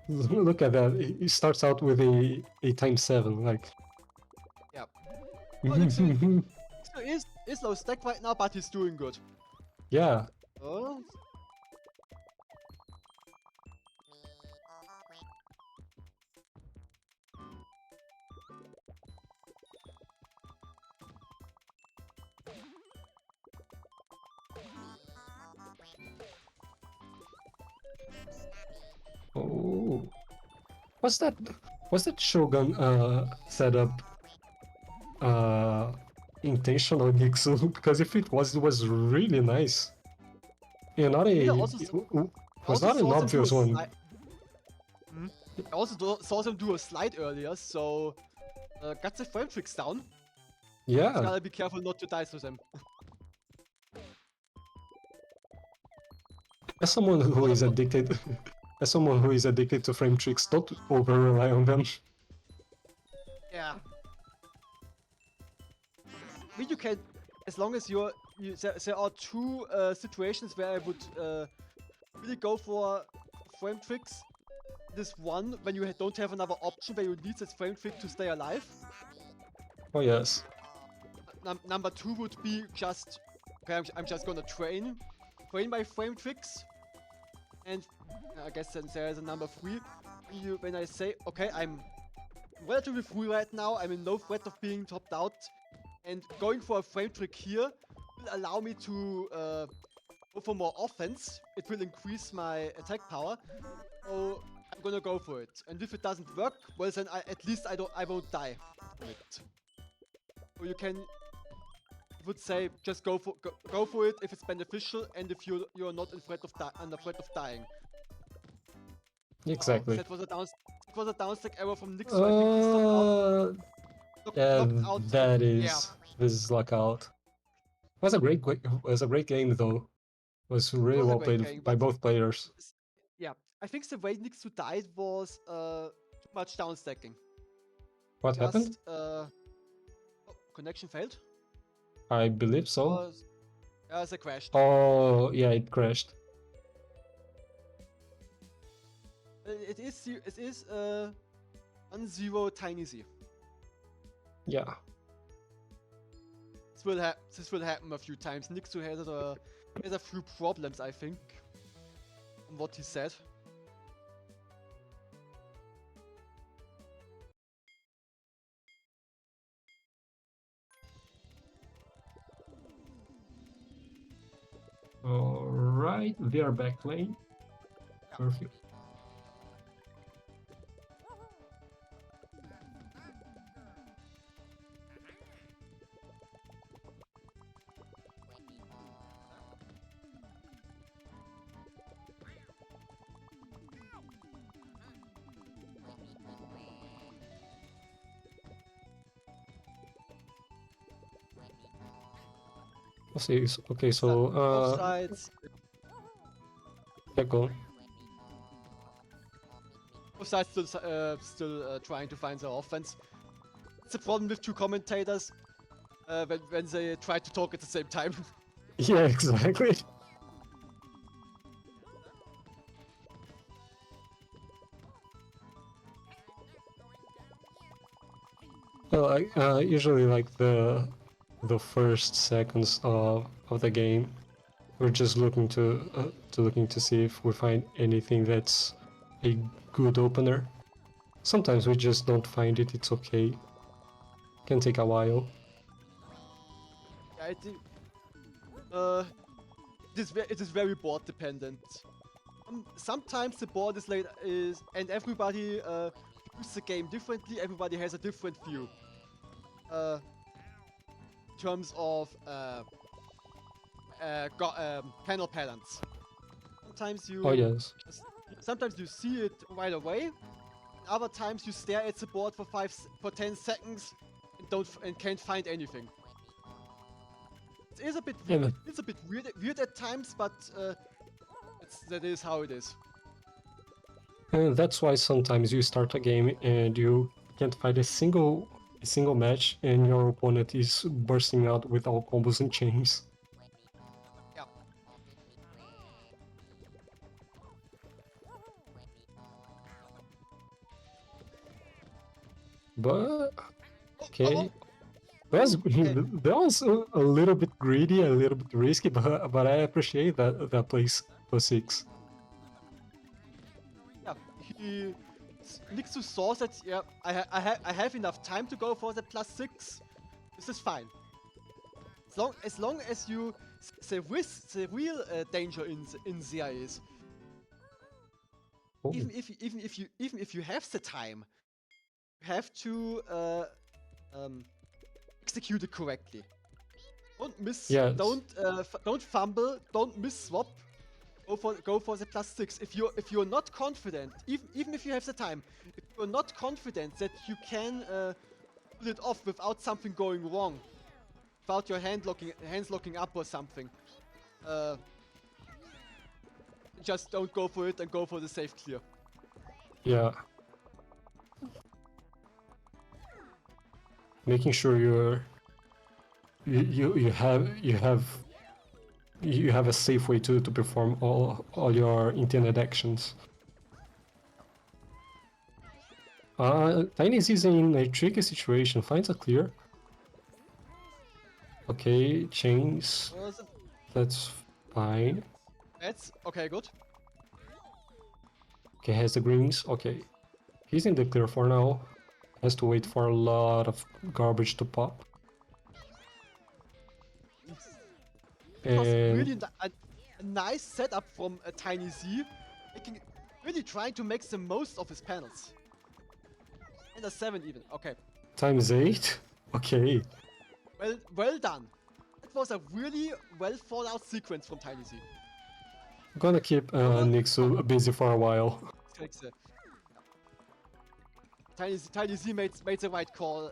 look at that. He starts out with a ×7, like. Yeah. Oh, Nixo is low stack right now, but he's doing good. Yeah. Oh. Oh. Was that Shogun setup intentional, Nixo? Because if it was really nice. Yeah, not I a was also not an saw them do a obvious one. slide. I also saw them do a slide earlier, so got the frame tricks down. Just Yeah. gotta be careful not to die to them. As someone who is addicted as someone who is addicted to frame tricks, don't over rely on them. Yeah. I mean, you can, as long as there are two situations where I would really go for frame tricks. This one, when you don't have another option, where you need this frame trick to stay alive. Oh yes. Number two would be just, okay, I'm just gonna train my frame tricks. And I guess then there is a number three. When I say, okay, I'm relatively free right now, I'm in no threat of being topped out, and going for a frame trick here will allow me to go for more offense. It will increase my attack power, so I'm gonna go for it. And if it doesn't work, well then at least I won't die from it. So you would say just go for it if it's beneficial and if you're not under threat of dying. Exactly. That was a downstack error from Nix, so I think he's knocked out. That is Yeah. this is lockout. Was a great game though. Was really Was a well great played game, by but both players. yeah, I think the way Nix died was too much downstacking. What happened? Oh, connection failed? I believe so. They crashed. Oh yeah, it crashed. It is 1-0 Tiny Z. Yeah. This will happen a few times. Nixu has a few problems, I think, from what he said. Alright, they are back lane. Perfect. Okay, so Both sides. Yeah, go. Both sides still trying to find their offense. It's a problem with two commentators when they try to talk at the same time. Yeah, exactly. Well, I usually like the first seconds of the game. We're just looking to see if we find anything that's a good opener. Sometimes we just don't find it. It's okay. Can take a while. Yeah, uh, it is very board dependent. Sometimes the board is late and everybody views the game differently. Everybody has a different view. In terms of panel patterns. Sometimes Oh you yes. sometimes you see it right away. Other times you stare at the board for 10 seconds and can't find anything. It is a bit Yeah, it's a bit weird at times, but that is how it is. and that's why sometimes you start a game and you can't find a single match, and your opponent is bursting out with all combos and chains. Yeah. But Oh, okay, oh, that's oh. Okay. that was a little bit greedy, a little bit risky, but I appreciate that place plus 6. Yeah. Nixu saw that. Yeah. I have enough time to go for the +6. This is fine. As long as you the real danger in there is Oh, even if you have the time, you have to um, execute it correctly. yes. Don't fumble. Don't miss swap. Go for the +6. If you're not confident, even if you have the time, if you're not confident that you can pull it off without something going wrong, without your hands locking up or something, uh, just don't go for it and go for the safe clear. Yeah. Making sure you have a safe way to perform all your intended actions. Tiny is in a tricky situation. Finds a clear. Okay, chains. Wasn't That's fine. That's okay. Good. Okay, has the greens. Okay, he's in the clear for now. Has to wait for a lot of garbage to pop. It was really And a nice setup from a Tiny Z, making really trying to make the most of his panels. And a 7 even. Okay. times 8. Okay. Well done. That was a really well thought out sequence from Tiny Z. Gonna keep Nixu busy for a while. Tiny Z made the right call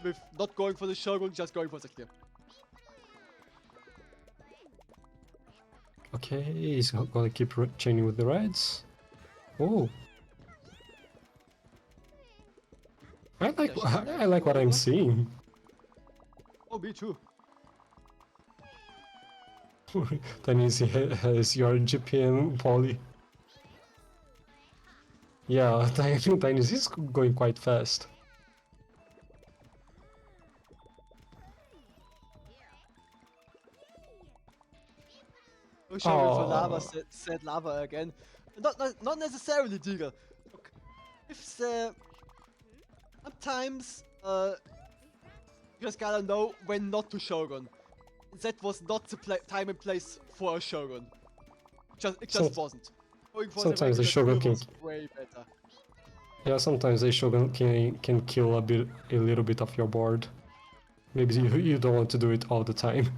with not going for the Shogun, just going for the clear. Okay, he's gonna keep chaining with the reds. Oh. I like what I'm seeing. Oh, me too. That means he has your GPM poly. Yeah, Tiny is going quite fast. No Shogun for lava, Oh, said lava again. Not necessarily Deagle. Look, if the sometimes you just gotta know when not to Shogun. That was not the time and place for a Shogun. It just wasn't. Going for the sometimes the regular Shogun clear can. was way better. Yeah, sometimes the Shogun can kill a little bit of your board. Maybe you don't want to do it all the time.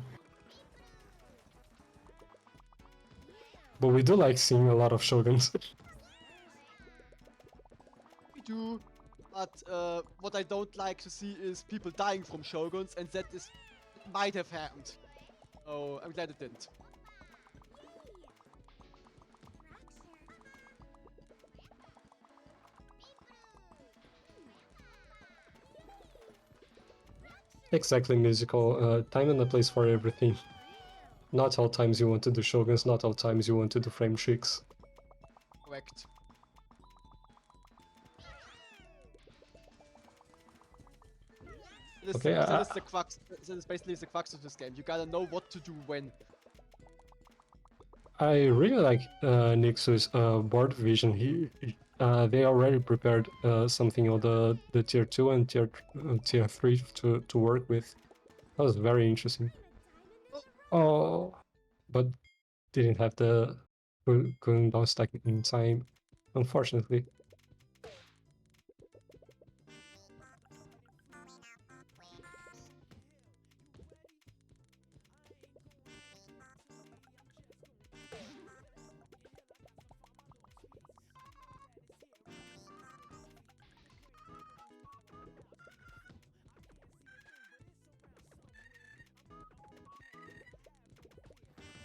But we do like seeing a lot of Shoguns. We do, but what I don't like to see is people dying from Shoguns, and that might have happened. Oh, I'm glad it didn't. Exactly, musical. Time and a place for everything. Not all times you want to do shoguns, not all times you want to do frame tricks. Correct. Okay, That is the crux. That is basically the crux of this game. You gotta know what to do when. I really like Nixu's board vision. They already prepared something on the tier 2 and tier 3 to work with. That was very interesting. Oh, but didn't have the couldn't bounce stack in time, unfortunately.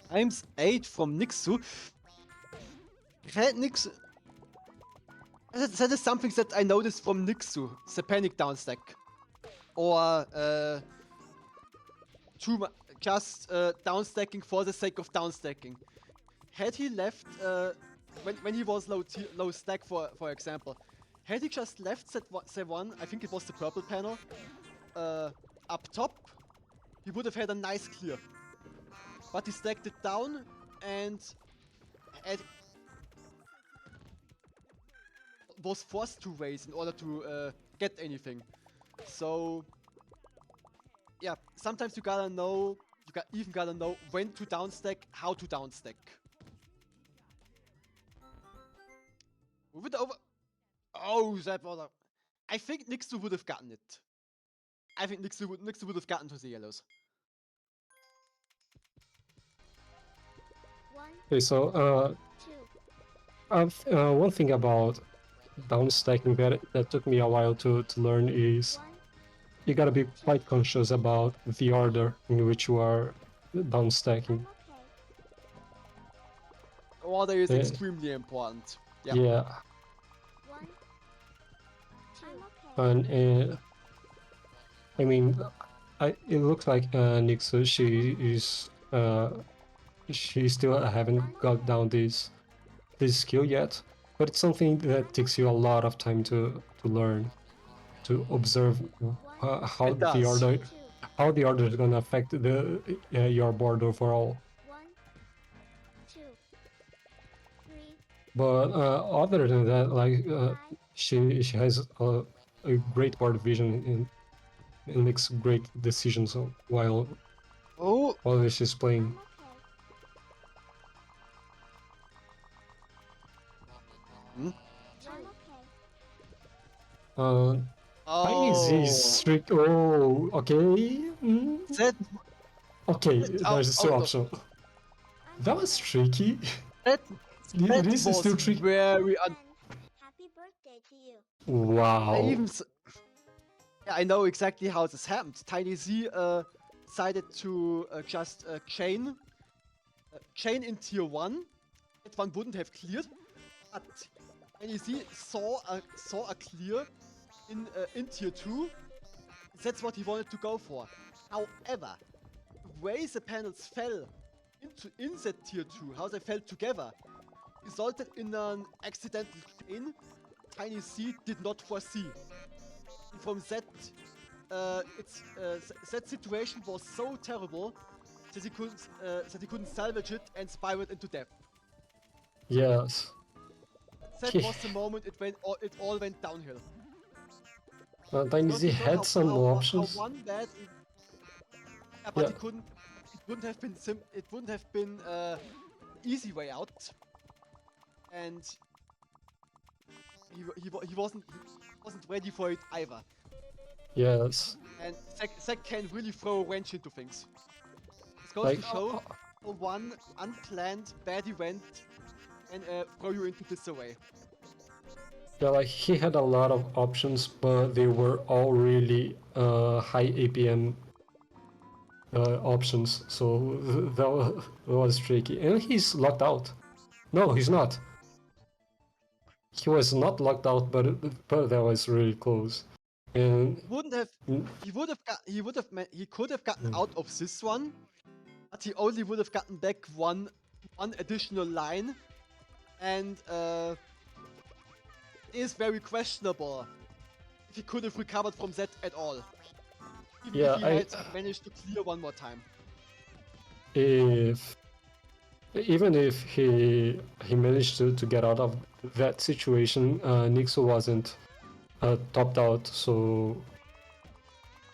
Times 8 from Nixu. Nixu. That is something that I noticed from Nixu. The panic down stack. Or just down stacking for the sake of down stacking. Had he left when he was low stack for example, had he just left that one, I think it was the purple panel, up top, he would have had a nice clear. But he stacked it down and was forced to raise in order to get anything. So yeah, sometimes you gotta know, even gotta know when to downstack, how to downstack. Move it over. Oh, that was a... I think Nixu would have gotten it. I think Nixu would have gotten to the yellows. One, Okay, so two, one thing about down stacking that took me a while to learn is one, you gotta be quite conscious about the order in which you are down stacking. I'm okay. Order is Yeah. extremely important. Yeah. Yeah, One, two, I'm okay. and I mean, it looks like Nixu, she still haven't got down this skill yet, but it's something that takes you a lot of time to learn, to observe how It does. Two, how the order is gonna affect your board overall. one, two, three, But other than that, like five, she has a great board vision and makes great decisions while Oh, she's playing. I'm okay. hmm? I'm okay. Tiny Z is Oh, strict. Oh, okay. that Okay, oh, there's oh still no, option. I'm That was tricky. that This is was still tricky. very Happy birthday to you. I Wow. even yeah, I know exactly how this happened. Tiny Z decided to just chain in tier 1. That one wouldn't have cleared, but Tiny Z saw a clear in tier 2. That's what he wanted to go for. However, the way the panels fell in that tier 2, how they fell together, resulted in an accidental chain Tiny Z did not foresee. And from that, that situation was so terrible that he couldn't salvage it and spiraled into death. Yes. That was the moment it all went downhill. Tiny Because Z you saw had some how options. one bad, yeah, but Yeah. he couldn't. It wouldn't have been It wouldn't have been easy way out, and he wasn't ready for it either. Yes. And Zack can really throw a wrench into things. This goes Like to show how one unplanned bad event can throw you into disarray. yeah, like he had a lot of options, but they were all really high APM options. So that was tricky. And he's locked out. No, he's not. He was not locked out, but that was really close. And Wouldn't have. mm, He would have got. He would have. He could have gotten Mm. out of this one, but he only would have gotten back one additional line, and it is very questionable if he could have recovered from that at all. Even yeah, if he had managed to clear one more time. if even if he managed to get out of that situation, Nixo wasn't topped out, so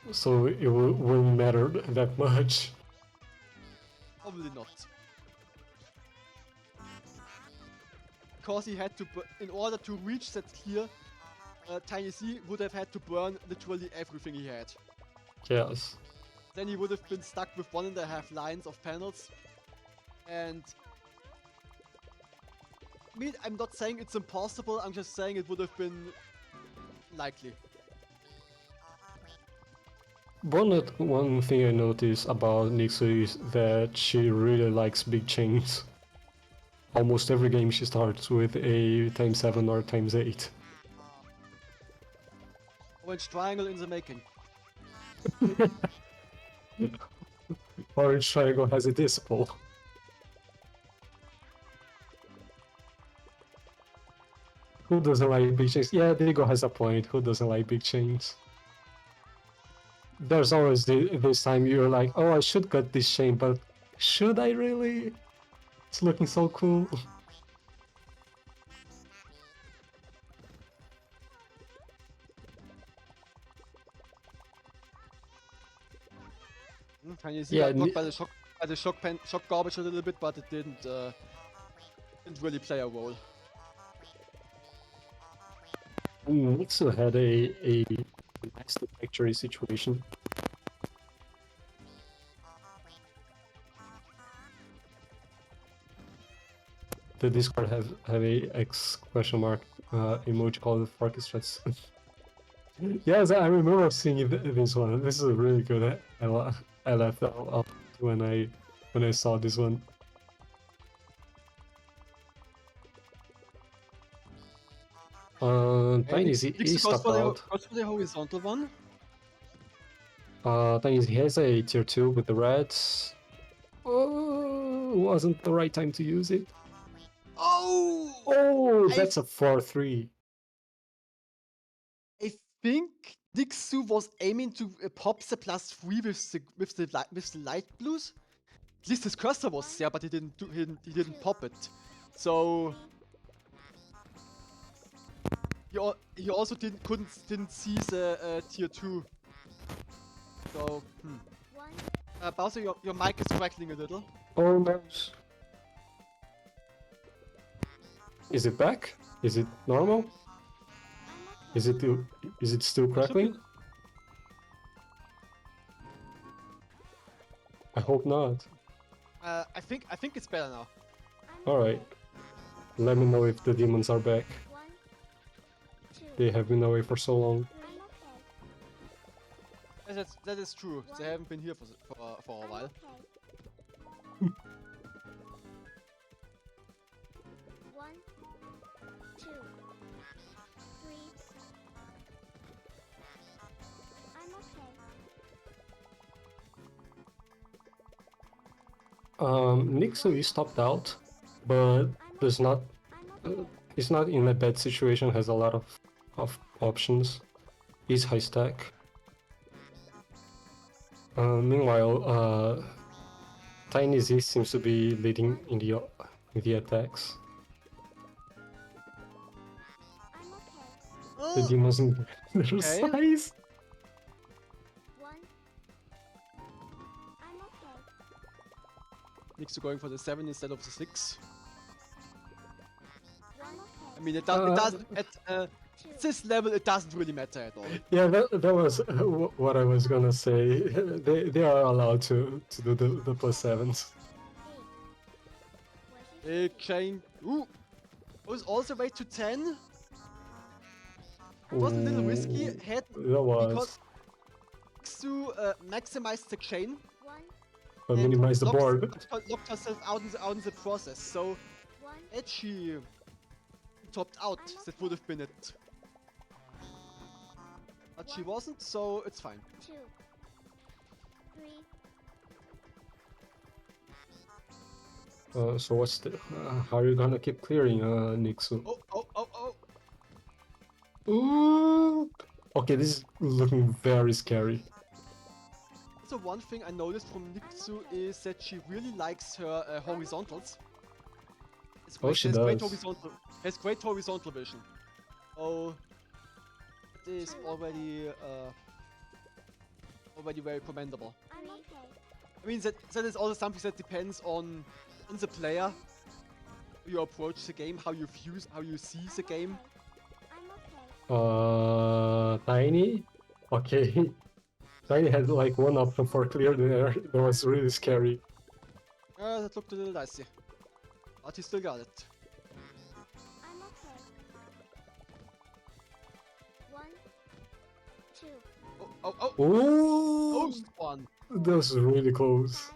it wouldn't matter that much. Probably not. Because he had to, in order to reach that clear, Tiny C would have had to burn literally everything he had. Yes. Then he would have been stuck with 1.5 lines of panels. And I mean, I'm not saying it's impossible, I'm just saying it would have been likely. One thing I noticed about Nixo is that she really likes big chains. Almost every game she starts with a ×7 or ×8. Orange triangle in the making. Orange Triangle has a disciple. Who doesn't like big chains? Yeah, Diego has a point. Who doesn't like big chains? There's always this time you're like, oh, I should cut this chain, but should I really? It's looking so cool. Tiny C Yeah, got blocked by the shock garbage a little bit, but it didn't really play a role. Nixo had a nice victory situation. The Discord have a X question mark emoji called Orchestrates. Yes, I remember seeing this one. This is really good. I laughed out when I saw this one. Tiny Z is goes stopped out. goes for the horizontal one. Tiny Z has a tier 2 with the reds. Oh, wasn't the right time to use it. Oh! Oh, that's a 4-3. I think Dixu was aiming to pop the +3 with the light blues. At least his cursor was there, but he didn't pop it. So he also didn't see the tier 2. So Bowser, your mic is crackling a little. Oh no. Is it back? Is it normal? Is it still crackling? I hope not. I think it's better now. Alright. Let me know if the demons are back. They have been away for so long. That is true. They haven't been here for a while. One, two, three. I'm okay. Nixo is stopped out, but there's not. He's not in a bad situation. Has a lot of options. He's high stack. Meanwhile, Tiny Z seems to be leading in the attacks. The demons in their size. One. I'm okay. Nixu going for the 7 instead of the 6. I'm okay. I mean, it doesn't at this level. It doesn't really matter at all. Yeah, that was what I was gonna say. They are allowed to do the +7s. Big chain. Ooh, was also way to 10. It was a little risky. Had That was. because Nixu maximized the chain. One, But and minimize the board. locked herself out in the process. So one. had she topped out, that would have been it. But she wasn't, so it's fine. 2, 3, So what's the? How are you gonna keep clearing, Nixu? Oh, oh, oh, oh! Ooh. Okay, this is looking very scary. So one thing I noticed from Nixu is that she really likes her horizontals. Oh, she Has great does. horizontal vision. Oh, it is already very commendable. I'm okay. I mean that is also something that depends on the player, how you approach the game, how you see the game. I'm okay. Tiny? Okay. Tiny had like one option for clear there. That was really scary. That looked a little dicey, but he still got it. I'm okay. 1, 2, Oh, oh, oh! Oh, Close one. that was really close. 5,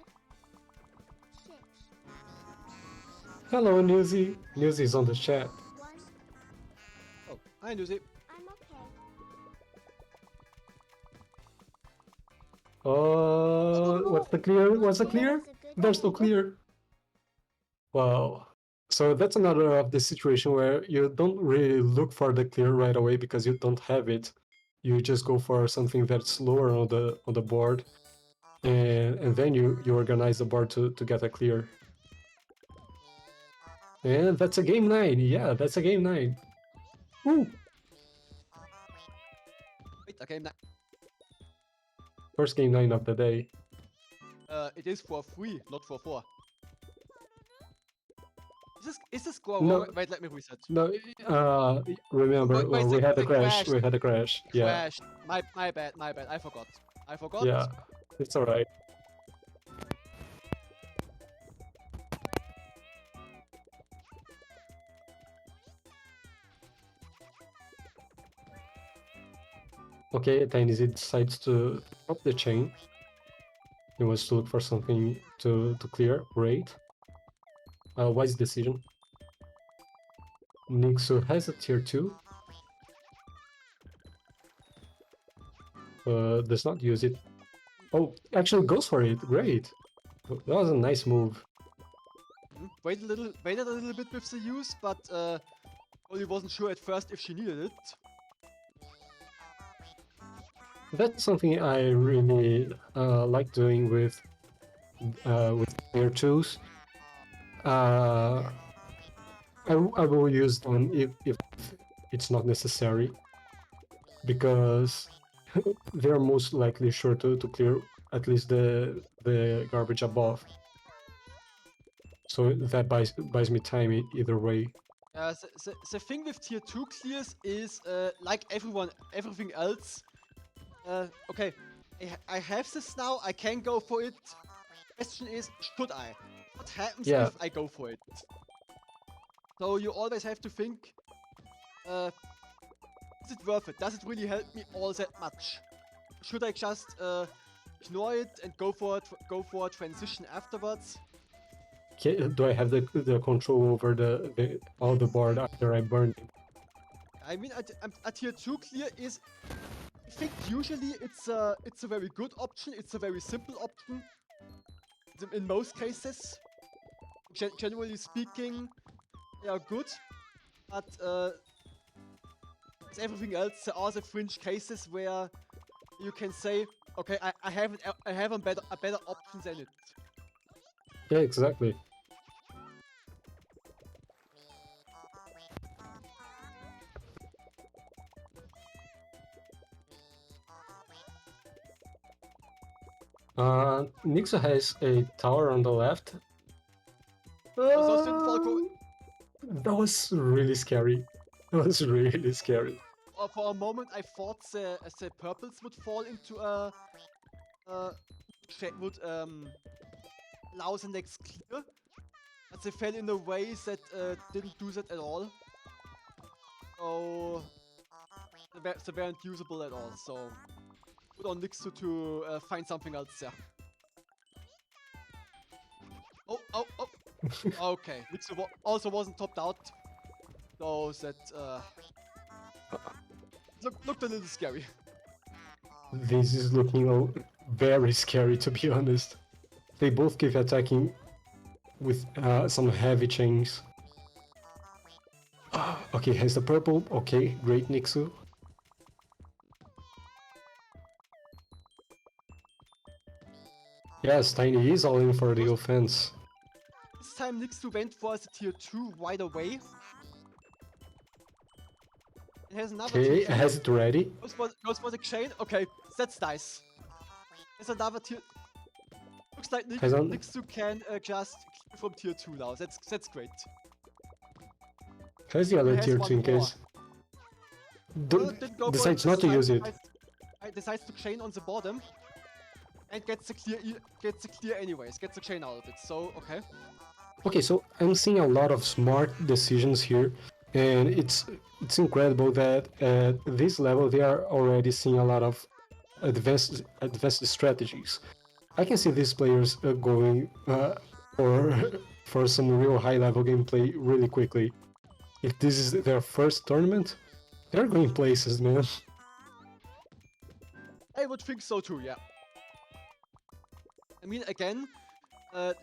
6, Hello, Newsy. Newsy's on the chat. 1. Oh, hi Nuzi. I'm okay. What's the clear? What's the Okay, clear? that's a good There's no one. clear. Wow. So that's another of the situation where you don't really look for the clear right away because you don't have it. You just go for something that's lower on the board, and then you organize the board to get a clear. And that's a game 9. Yeah, that's a game 9. Woo! Wait, okay, First game 9 of the day. it is for 3, not for 4. Is this score No. wrong? Wait, let me reset. No, remember Wait, we had a it crash. crashed. We had a crash. Yeah, Crashed. My bad. I forgot. yeah, it's alright. Okay, Tiny decides to drop the chain. He wants to look for something to clear. Great. Wise decision. Nixu has a tier 2. Does not use it. Oh, actually goes for it. Great. That was a nice move. Waited a little bit with the use, but only wasn't sure at first if she needed it. That's something I really like doing with tier 2s. I will use them if it's not necessary, because they're most likely sure to clear at least the garbage above. So that buys me time either way. The thing with tier 2 clears is, like everything else, okay, I have this now, I can go for it. Question is, should I? What happens Yeah. if I go for it? So you always have to think, is it worth it? Does it really help me all that much? Should I just ignore it and go for a transition afterwards? Do I have the control over all the board after I burn it? I mean, a tier 2 clear is, I think usually it's a very good option. It's a very simple option. In most cases, generally speaking, they are good. But as everything else, there are the fringe cases where you can say, okay, I have a better option than it. Yeah, exactly. Nixo has a tower on the left. That was really scary. That was really scary. For a moment, I thought the purples would fall into would allow the next clear, but they fell in a way that didn't do that at all. So they weren't usable at all. So good on Nixu to find something else there. Oh. Okay, Nixu also wasn't topped out, so that looked a little scary. This is looking very scary, to be honest. They both keep attacking with some heavy chains. Okay, has the purple. Okay, great, Nixu. Yes, Tiny is all in for the offense. This time Nixu went for the tier 2 right away. It has another Okay, tier 2. has it ready? Goes for the chain. Okay, that's nice. There's another tier. Looks like Has on. Nixu can just clear from tier 2 now. That's great. Has the other He has tier one 2 in more. case. Didn't go for it Decides this not to time. use it. Decides to chain on the bottom. And gets the clear anyways. Gets the chain out of it. So, okay. Okay, so I'm seeing a lot of smart decisions here, and it's incredible that at this level they are already seeing a lot of advanced strategies. I can see these players going for for some real high level gameplay really quickly. If this is their first tournament, they're going places, man. I would think so too, yeah. I mean, again,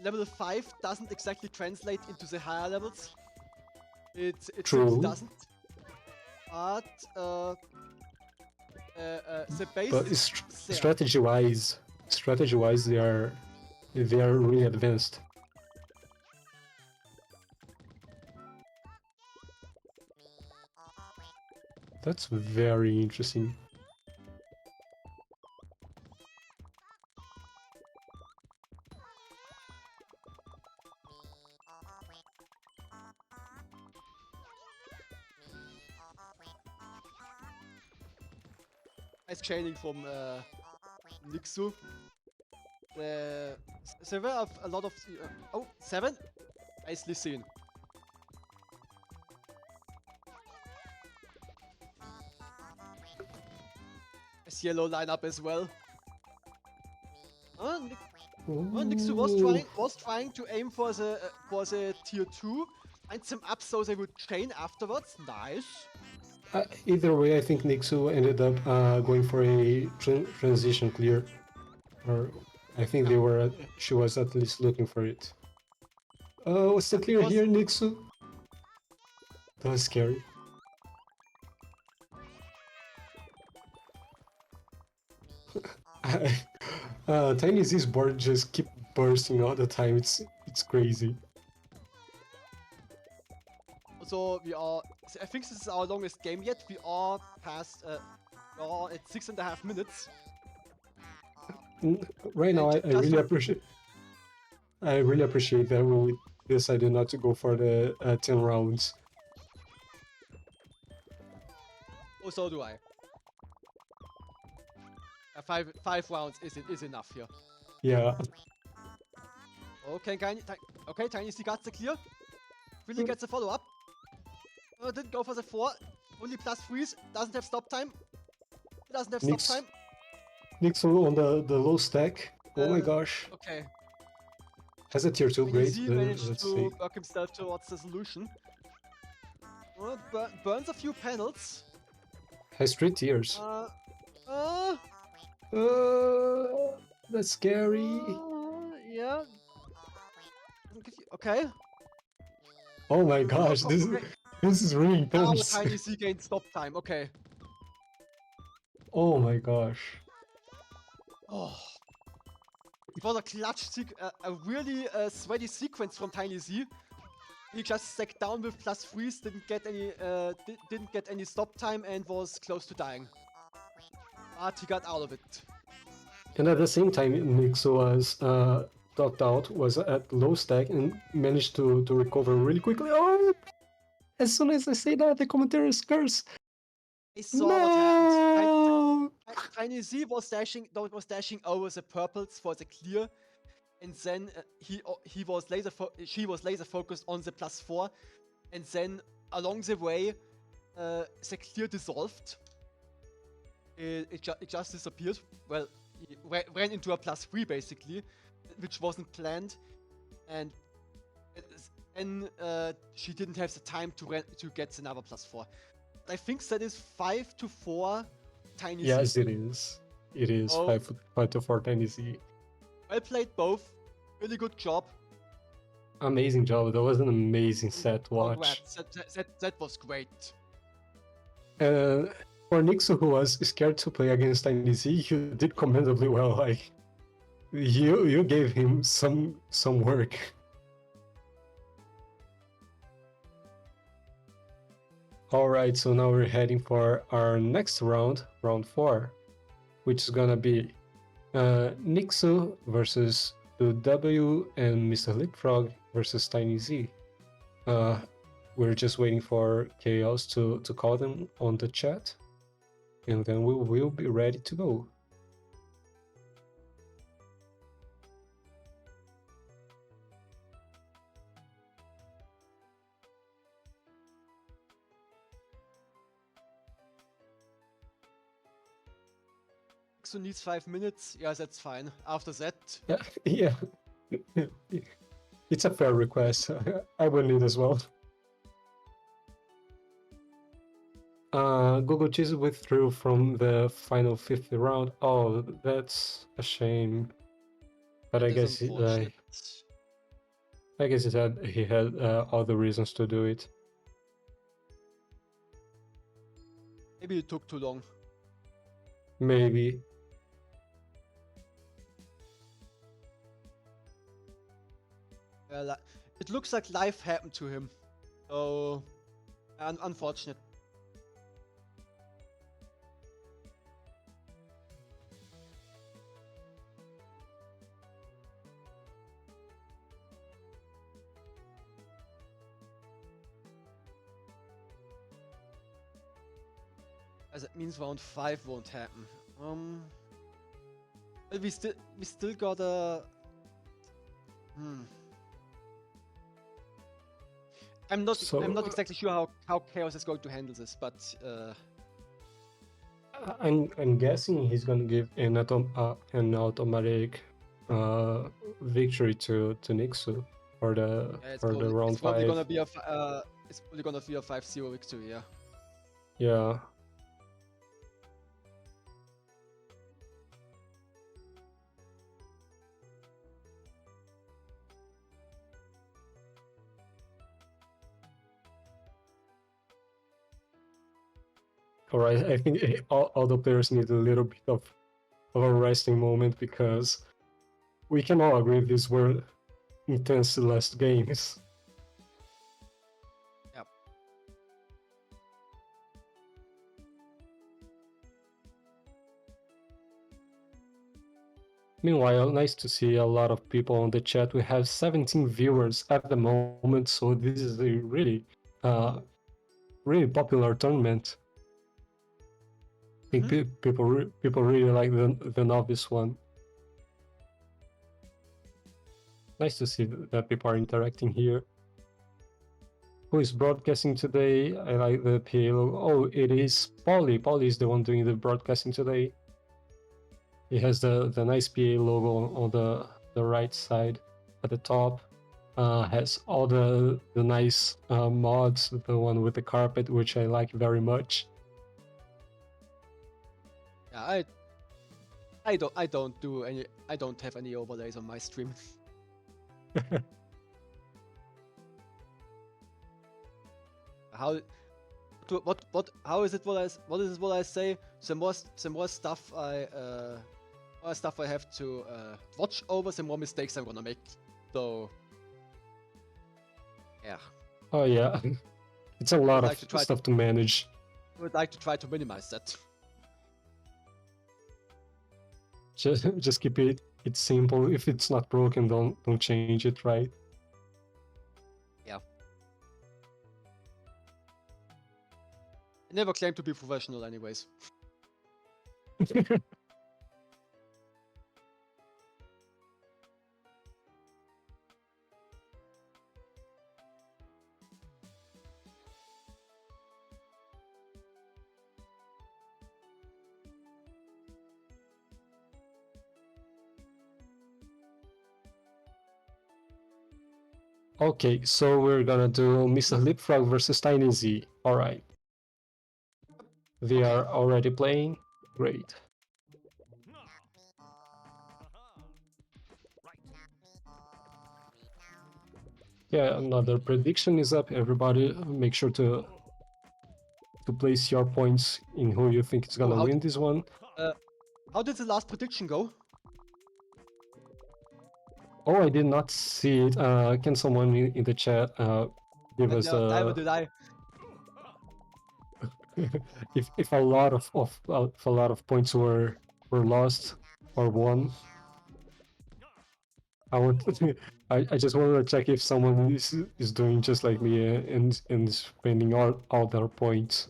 level 5 doesn't exactly translate into the higher levels. It True. simply doesn't. But the base But is there. strategy-wise, they are really advanced. That's very interesting. Nice chaining from Nixu. There were a lot of... oh, 7? Nicely seen. Nice yellow lineup as well. Nixu was trying to aim for the tier 2, find them up so they would chain afterwards. Nice. Either way, I think Nixu ended up going for a transition clear, or I think she was at least looking for it. What's the clear here, Nixu? That was scary. Tiny Z's board just keep bursting all the time. It's crazy. So we are... I think this is our longest game yet. We are past... we are at 6.5 minutes. Right now, I really appreciate... I really appreciate that we decided not to go for the 10 rounds. Oh, so do I. 5 rounds is enough here. Yeah. Okay, Tiny C got the clear. Really gets the follow-up. Didn't go for the 4. Only +3s. Doesn't have stop time. Doesn't have stop time. Nixu on the low stack. Oh my gosh. Okay. Has a tier 2, great. Managed to work himself towards the solution. Burns a few panels. Has 3 tiers. That's scary. Yeah. Okay. Oh my gosh, this is really intense. Now Tiny C gained stop time. Okay. Oh my gosh. Oh. It was a clutch, a really sweaty sequence from Tiny Z. He just stacked down with +3s, didn't get any stop time, and was close to dying. But he got out of it. And at the same time, Nixu was topped out, was at low stack, and managed to recover really quickly. Oh! As soon as I say that, the commentaries curse. I saw what happened. Tiny Z was dashing over the purples for the clear, and then she was laser focused on the +4, and then along the way, the clear dissolved. It just disappeared. Well, he ran into a +3 basically, which wasn't planned, and she didn't have the time to get another +4. I think that is 5-4 Tiny Z. Yes, it is. it is Oh. 5 to 4 Tiny Z. Well played both. Really good job. Amazing job. That was an amazing set to watch. Congrats. That was great. For Nixu, who was scared to play against Tiny Z, you did commendably well. Like you gave him some work. All right, so now we're heading for our next round, round 4, which is gonna be Nixu versus W and Mr. Leapfrog versus Tiny Z. We're just waiting for Chaos to call them on the chat, and then we will be ready to go. So needs 5 minutes. Yeah, that's fine. After that, Yeah, it's a fair request. I will need as well. Google Cheese withdrew from the final 50 round. Oh, that's a shame. But I that is guess unfortunate. he had other reasons to do it. Maybe it took too long. Maybe. Well, it looks like life happened to him. So, unfortunate. As it means round 5 won't happen. Well, we still got a. I'm not exactly sure how Chaos is going to handle this, but I'm guessing he's gonna give an automatic victory to Nixu for the round 5. it's probably gonna be a 5-0 victory. Yeah. Yeah. Alright, I think all the players need a little bit of a resting moment, because we can all agree these were intense last games. Yep. Meanwhile, nice to see a lot of people on the chat. We have 17 viewers at the moment, so this is a really popular tournament. I think people really like the novice one. Nice to see that people are interacting here. Who is broadcasting today? I like the PA logo. Oh, it is Polly. Polly is the one doing the broadcasting today. He has the nice PA logo on the right side at the top. Has all the nice mods, the one with the carpet, which I like very much. Yeah, I don't have any overlays on my stream. How is it what I say? The more stuff I have to watch over, the more mistakes I'm gonna make. So yeah. Oh yeah, it's a lot of stuff to manage. I would like to try to minimize that. Just keep it simple. If it's not broken, don't change it, right? Yeah. I never claim to be professional anyways. Okay, so we're gonna do Mr. Leapfrog versus Tiny Z. Alright. They are already playing. Great. Yeah, another prediction is up. Everybody, make sure to place your points in who you think is Oh, gonna win this one. how did the last prediction go? Oh, I did not see it. Can someone in the chat give us Neither did I. if a lot if a lot of points were lost or won? I want I just wanted to check if someone is doing just like me and spending all their points.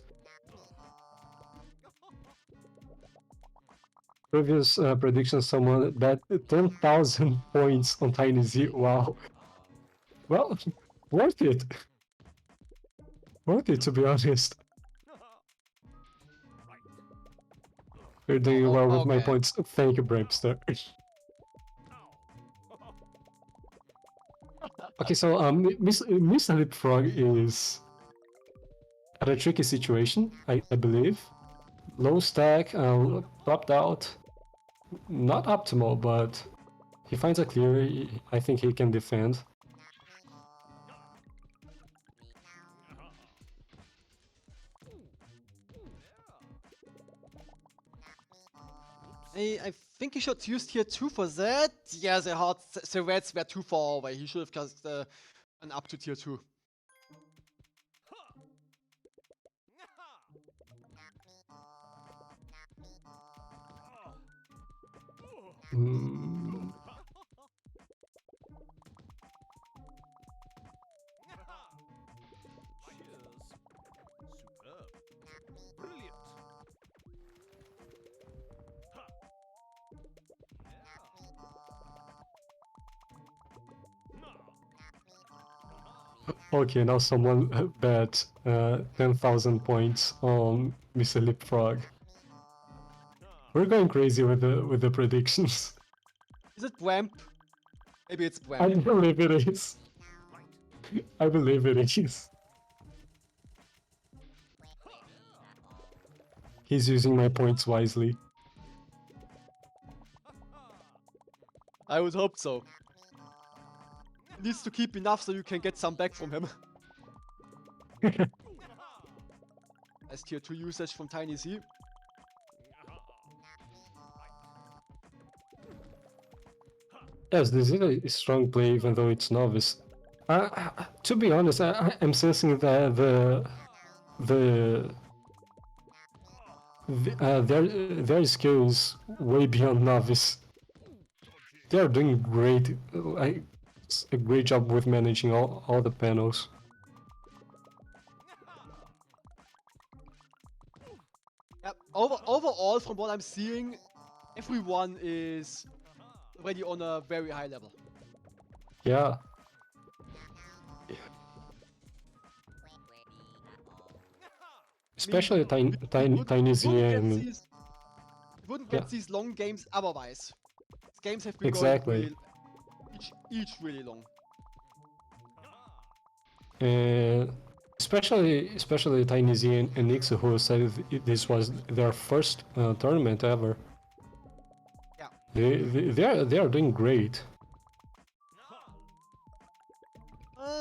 Previous prediction, someone bet 10,000 points on Tiny Z. Wow. Well, worth it. Worth it, to be honest. You're doing well with my Okay. points. Thank you, Bramster. Okay, so Mr. Leapfrog is at a tricky situation, I believe. Low stack, topped out. Not optimal, but he finds a clear. I think he can defend. I think he should use tier 2 for that. Yeah, the reds were too far away. He should have cast an up to tier 2. Mm, okay, now someone bet 10,000 points on Mr. Leapfrog. We're going crazy with the predictions. Is it Bramp? Maybe it's I Bramp. believe it is. I believe it is. He's using my points wisely. I would hope so. He needs to keep enough so you can get some back from him. As tier 2 usage from Tiny Z. Yes, this is a strong play, even though it's novice. To be honest, I'm sensing that their skill is way beyond novice. They are doing great, a great job with managing all the panels. Yep. Overall, from what I'm seeing, everyone is already on a very high level. Yeah. Especially Tiny Z and wouldn't yeah, get these long games otherwise. These games have been exactly. going each really long. And especially Tiny Z and Nixie, who said this was their first tournament ever. Yeah. They are doing great.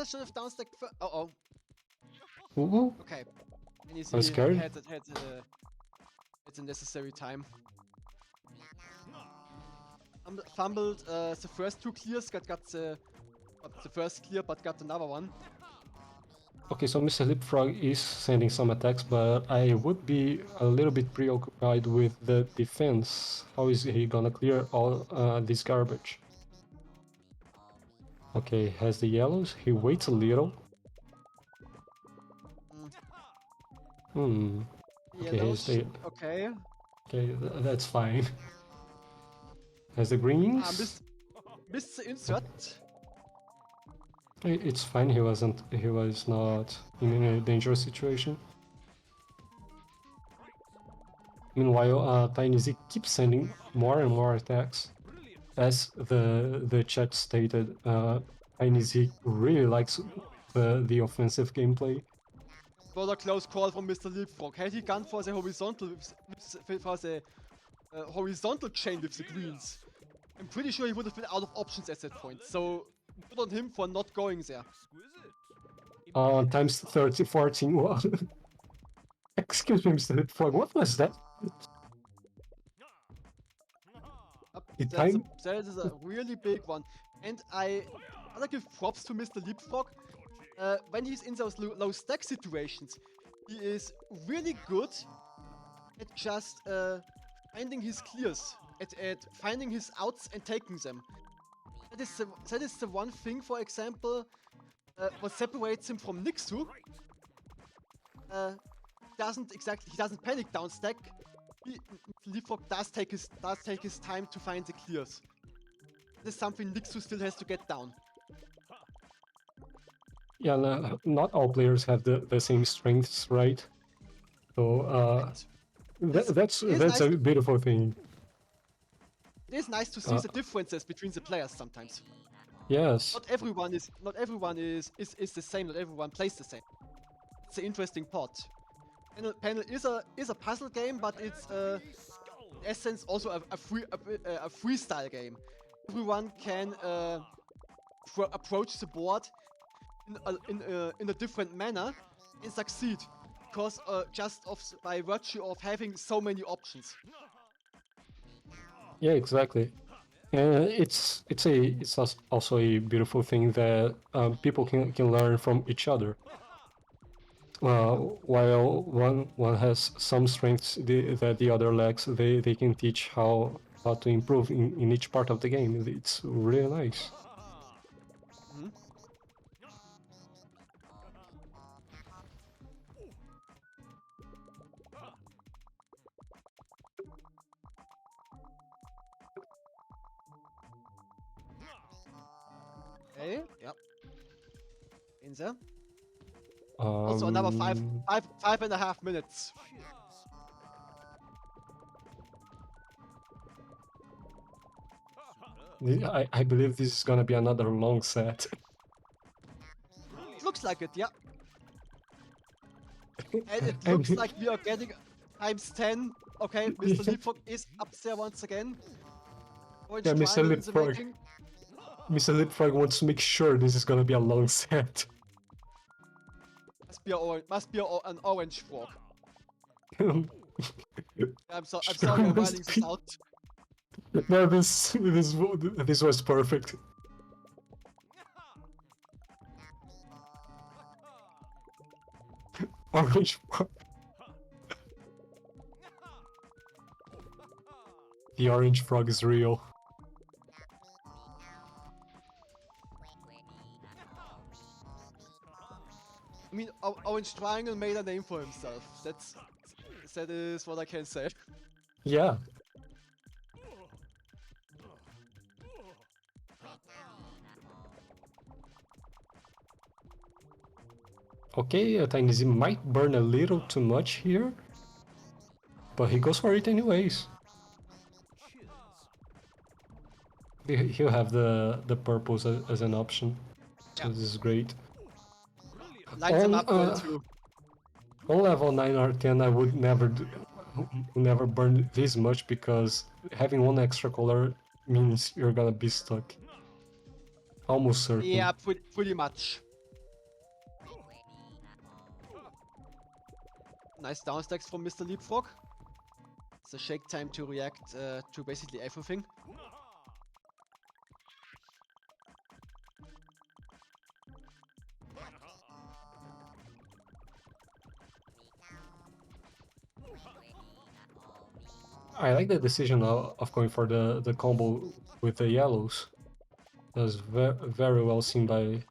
Should have downstack. Oh. Ooh, Okay. And you I was see, scared. had the necessary time. Fumbled the first 2 clears, got the first clear, but got another one. Okay, so Mr. Leapfrog is sending some attacks, but I would be a little bit preoccupied with the defense. How is he gonna clear all this garbage? Okay, has the yellows. He waits a little. Hmm. Okay, here's the. Okay. Okay, that's fine. Has the greens. Missed the insert. It's fine. He was not in a dangerous situation. Meanwhile, Tiny Z keeps sending more and more attacks. As the chat stated, Tiny Z really likes the offensive gameplay. Was a close call from Mr. Leapfrog. Had he gone for the horizontal horizontal chain with the greens, I'm pretty sure he would have been out of options at that point. So Good on him for not going there. Times 30, 14. What? Excuse me, Mr. Hitfog, what was that? It time? That is a really big one. And I wanna give props to Mr. Leapfrog. When he's in those low stack situations, he is really good at just finding his clears, at finding his outs and taking them. That is the one thing, for example, what separates him from Nixu. He doesn't panic down stack. Leapfrog does take his time to find the clears. This is something Nixu still has to get down. Yeah, no, not all players have the same strengths, right? So that's nice a beautiful thing. It is nice to see the differences between the players sometimes. Yes. Not everyone is the same. Not everyone plays the same. It's the interesting part. Panel is a puzzle game, but it's in essence also a freestyle game. Everyone can approach the board in a different manner and succeed, because by virtue of having so many options. Yeah, exactly. It's also a beautiful thing that people can learn from each other. While one has some strengths that the other lacks, they can teach how to improve in each part of the game. It's really nice. Mm-hmm. Okay, yep. In there. Also another five and a half minutes. I believe this is gonna be another long set. It looks like it, yeah. And it I looks mean- like we are getting times 10. Okay, Mr. Yeah. Leapfrog is up there once again. Orange Yeah, Mr. triangle in the Leapfrog. making. Mr. Leapfrog wants to make sure this is gonna be a long set. Must be an orange frog. I'm sorry Sure I'm must writing this be. out. No, this was perfect. Orange frog. The orange frog is real. I mean, Orange Triangle made a name for himself. That is what I can say. Yeah. Okay, Tiny Z might burn a little too much here, but he goes for it anyways. He'll have the purples as an option, so Yeah. this is great. Lines him up well too. On level 9 or 10, I would never burn this much, because having one extra color means you're gonna be stuck. Almost certain. Yeah, pretty much. Nice downstacks from Mr. Leapfrog. It's a shake time to react to basically everything. I like the decision of going for the combo with the yellows. That was very well seen by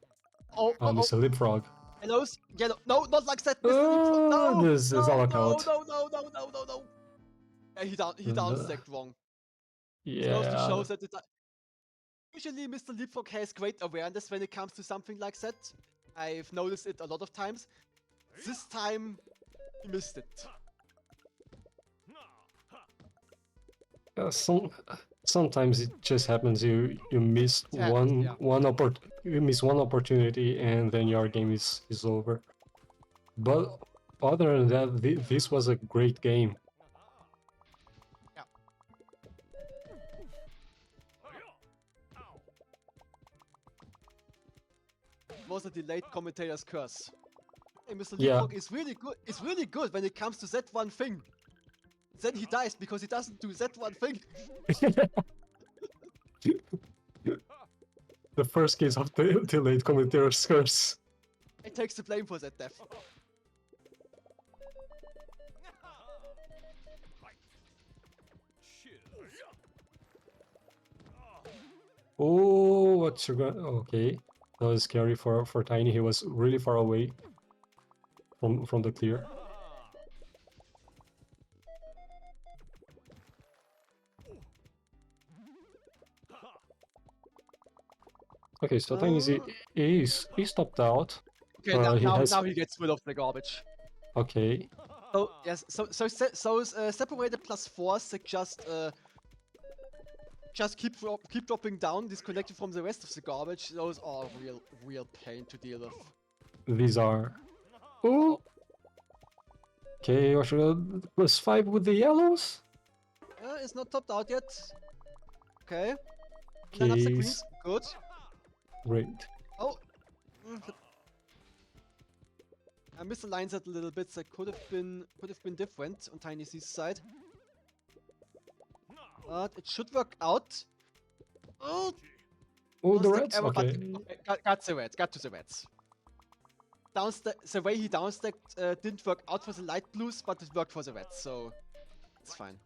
Mr. Leapfrog. Yellows, yellow. No, not like that, Mr. Leapfrog. No, This is all out. No. Yeah, he downstacked wrong. It goes to Yeah. show that usually Mr. Leapfrog has great awareness when it comes to something like that. I've noticed it a lot of times. This time, he missed it. Sometimes it just happens. You miss Yeah. you miss one opportunity, and then your game is over. But other than that, this was a great game. Yeah. was a delayed commentator's curse. Hey, Mr. Yeah. Leapfrog is really good. It's really good when it comes to that one thing. Then he dies because he doesn't do that one thing. The first case of the delayed commentator's curse. He takes the blame for that death. Oh, what's your gun? Okay, that was scary for Tiny. He was really far away from the clear. Okay, so Tiny is topped out. Okay, now, he has- now he gets rid of the garbage. Okay, So yes, separated +4s that just keep dropping down, disconnected from the rest of the garbage. Those are real pain to deal with. these are. Oh. Okay, what should +5 with the yellows? It's not topped out yet. Okay. None of the Okay, greens. Good. great. Oh. I misaligned that a little bit. That could have been different on Tiny C's side. But it should work out. Oh, Oh, the Downstack reds. error, but- Okay. okay, got the reds. Got to the reds. The way he downstacked didn't work out for the light blues, but it worked for the reds, so it's fine.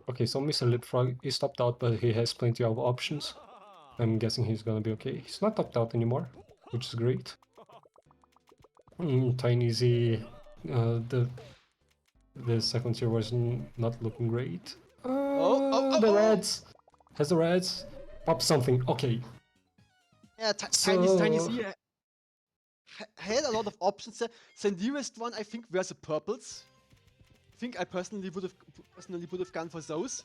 Okay, so Mr. Lipfrog is topped out, but he has plenty of options. I'm guessing he's gonna be okay. He's not topped out anymore, which is great. Tiny Z, the second tier was not looking great. The reds has the reds. Pop something. Okay. Yeah, Tiny So- Z had a lot of options there. The nearest one, I think, were the purples. I think I personally would have gone for those.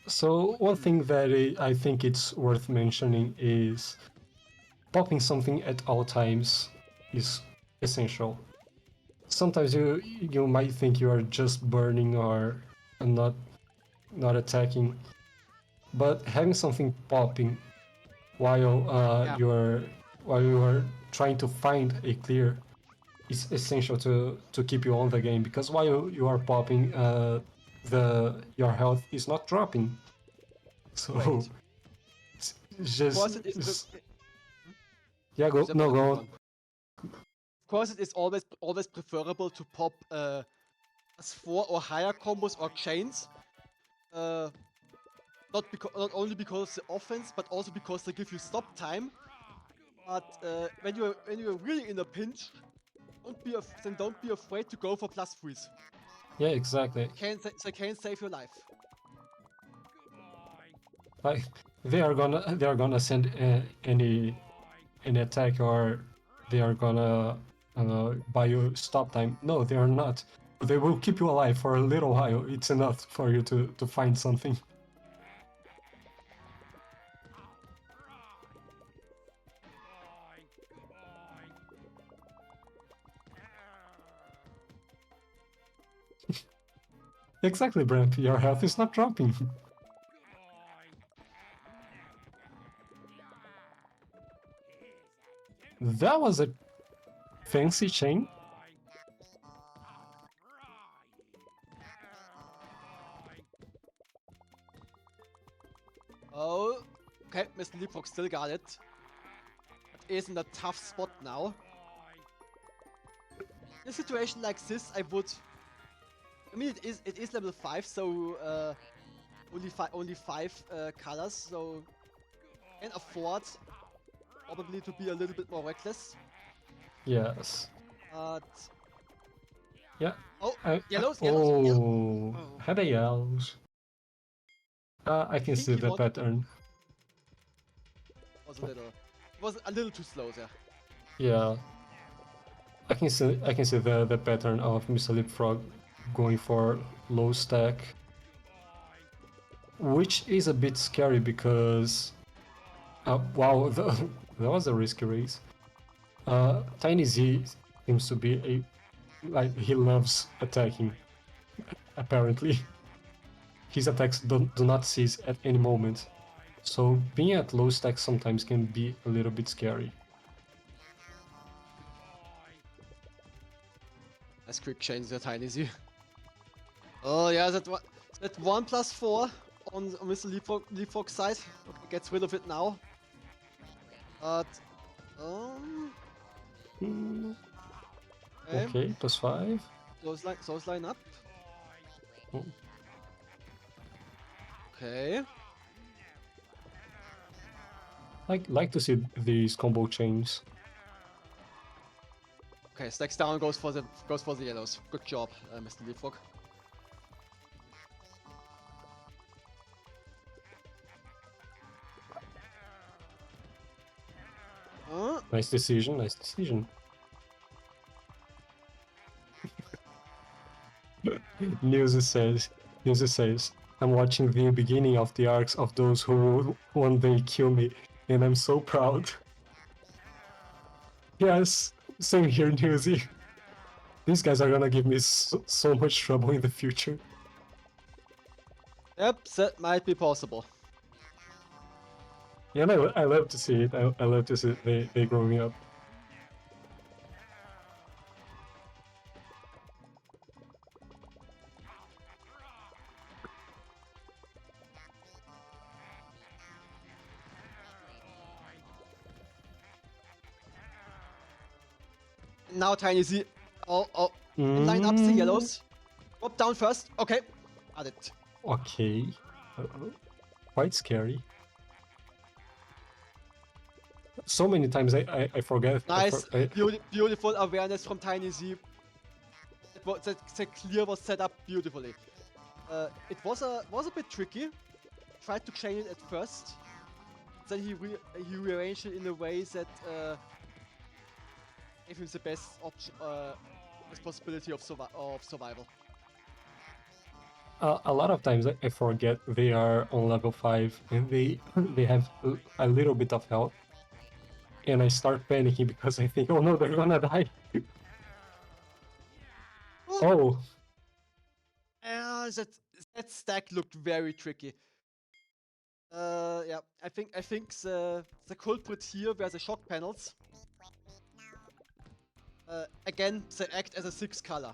So one thing that I think it's worth mentioning is popping something at all times is essential. Sometimes you might think you are just burning or not attacking, but having something popping while Yeah. you are trying to find a clear is essential to keep you on the game, because while you are popping, your health is not dropping. So Correct. it's Of course, just it is. yeah, go Separate go one. on. Of course, it is always preferable to pop +4 or higher combos or chains. Not only because of the offense, but also because they give you stop time. But when you're really in a pinch, don't be afraid to go for +3s. Yeah, exactly. They can save your life. Like they are gonna send any attack, or they are gonna buy you stop time. No, they are not. They will keep you alive for a little while. It's enough for you to find something. Exactly, Brent. Your health is not dropping. That was a fancy chain. Oh, okay, Mr. Leapfrog still got it. But is in a tough spot now. In a situation like this, I mean, it is level 5, so only five colors, so can afford probably to be a little bit more reckless. Yes. But Yeah. oh, I- yellows. Oh, had a yellows. I can think see he the wanted- pattern. was a little too slow there. Yeah. I can see the pattern of Mr. Leapfrog going for low stack, which is a bit scary because wow, that was a risky race. Tiny Z seems to be like he loves attacking, apparently. his attacks do not cease at any moment. So being at low stacks sometimes can be a little bit scary. Nice quick change there, Tiny Z. Oh yeah, that 1+4 on Mr. Leapfrog's side. Okay, gets rid of it now. But Hmm, okay, okay, +5. those line up. Oh, Okay. like to see these combo chains. Okay, stacks down goes for the yellows. Good job, Mr. Leapfrog. Nice decision, nice decision. News says, I'm watching the beginning of the arcs of those who one day kill me, and I'm so proud. Yes, same here, Newsy. These guys are gonna give me so much trouble in the future. Yep, that might be possible. Yeah, and I love to see it. I love to see they growing up. Now Tiny Z. Oh. Line up the yellows. Drop down first. Okay. Got it. Okay. Quite scary. So many times I forget. Nice. Beautiful awareness from Tiny Z. The clear was set up beautifully. It was a bit tricky. Tried to chain it at first. Then he rearranged it in a way that gave him the best option, best possibility of survival. A lot of times I forget they are on level 5 and they have a little bit of health. And I start panicking because I think, oh no, they're gonna die. Oh. That stack looked very tricky. Yeah, I think the culprit here were the shock panels. Again, they act as a 6 color.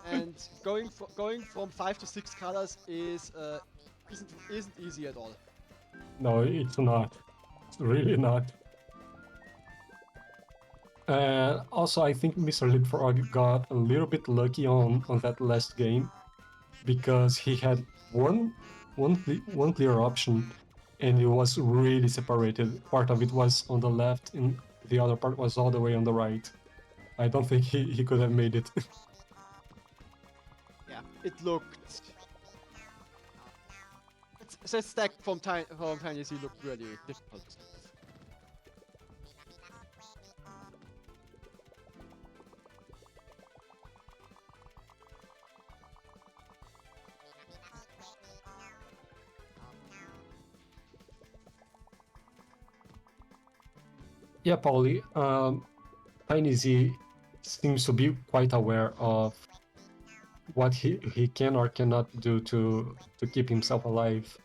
And going from 5 to 6 colors isn't easy at all. No, it's not. It's really not. Also, I think Mr. Leapfrog got a little bit lucky on that last game because he had one clear option and it was really separated. Part of it was on the left and the other part was all the way on the right. I don't think he could have made it. Yeah, it looked. The stack from Tiny Z looked really difficult. Yeah, Pauli, Tiny Z seems to be quite aware of what he can or cannot do to keep himself alive.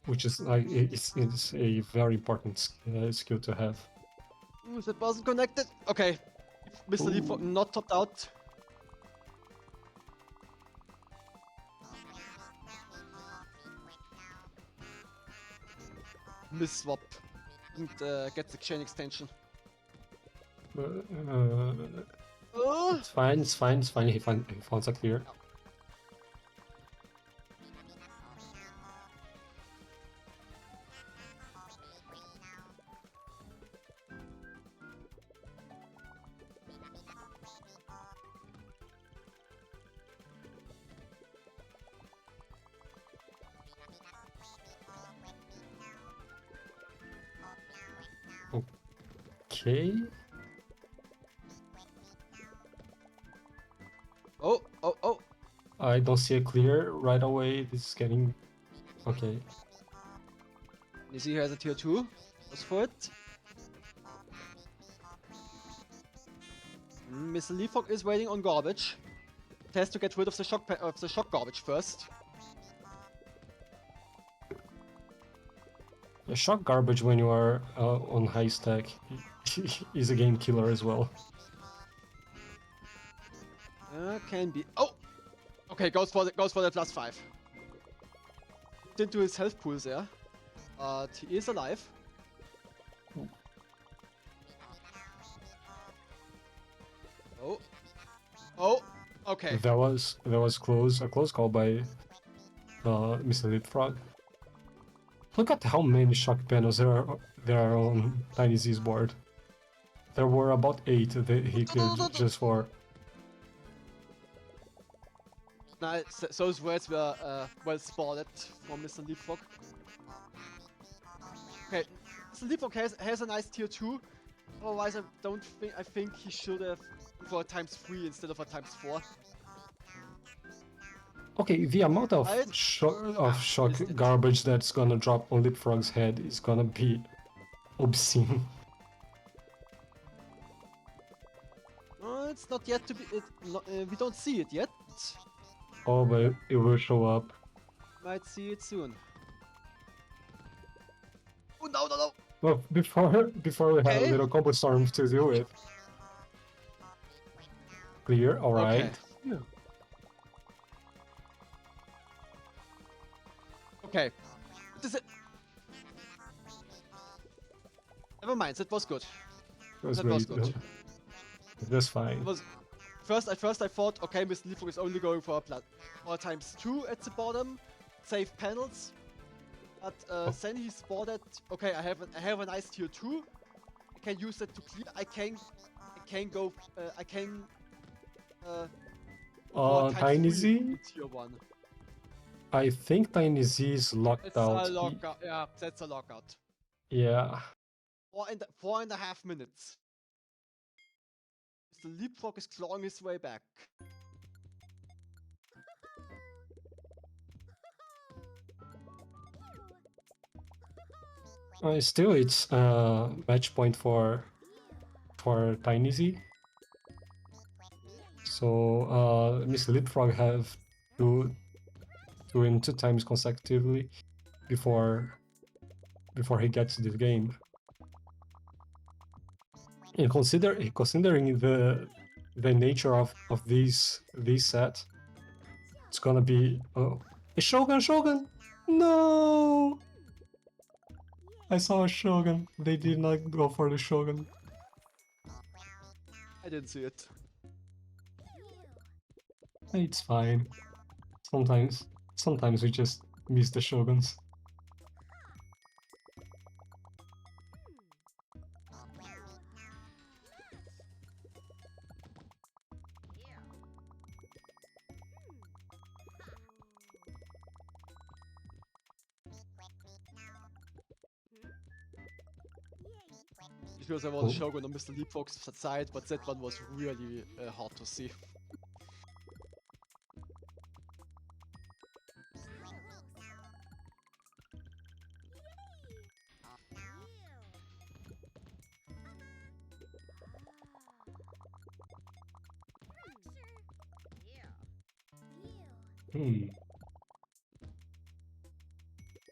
Which is like it's a very important skill to have. Ooh, that wasn't connected. Okay, Mr. Leapfrog not topped out. Miss swap and gets the chain extension. It's fine. He finds a clear. Okay. Oh. I don't see a clear right away. This is getting... Okay. You see, he has a tier 2. Goes for it. Mr. Leafhawk is waiting on garbage. It has to get rid of the shock garbage first. Yeah, shock garbage when you are on high stack is a game killer as well. Can be. Oh, okay. Goes for the +5. Into his health pool there, but he is alive. Oh, oh. Okay. That was a close call by Mr. Leapfrog. Look at how many shock panels there are on Tiny Z's board. There were about 8 that he cleared just for. Nice. Those words were well spotted from Mr. Leapfrog. Okay, Mr. Leapfrog has a nice tier 2. Otherwise, I think he should have for a ×3 instead of a ×4. Okay, the amount of Right? shock Missed it. garbage that's gonna drop on Leapfrog's head is gonna be obscene. It's not yet to be. We don't see it yet. Oh, but it will show up. Might see it soon. Oh no no no! Well, before we have a Okay. little combo storm to deal with. Clear, alright. Okay. Okay. What is it? Never mind. That was good. That was That great. was good. That's fine. It was at first I thought, okay, Mr. Leafhawk is only going for a ×2 at the bottom, save panels. But then he spotted, okay, I have a nice tier 2. I can use that to clear. I can go. I can. For a Tiny ×3 Z? in tier 1. I think Tiny Z is locked It's out. a lockout. Yeah, that's a lockout. Yeah. 4.5 minutes. Mr. Leapfrog is clawing his way back. Still, it's match point for Tiny Z. So Mr. Leapfrog have to win 2 times consecutively before he gets this game. And considering the nature of this set, it's gonna be a Shogun. No, I saw a Shogun. They did not go for the Shogun. I didn't see it. It's fine. Sometimes we just miss the Shoguns. Because I was a Shogun on Mr. Leapfrog's side, but that one was really hard to see.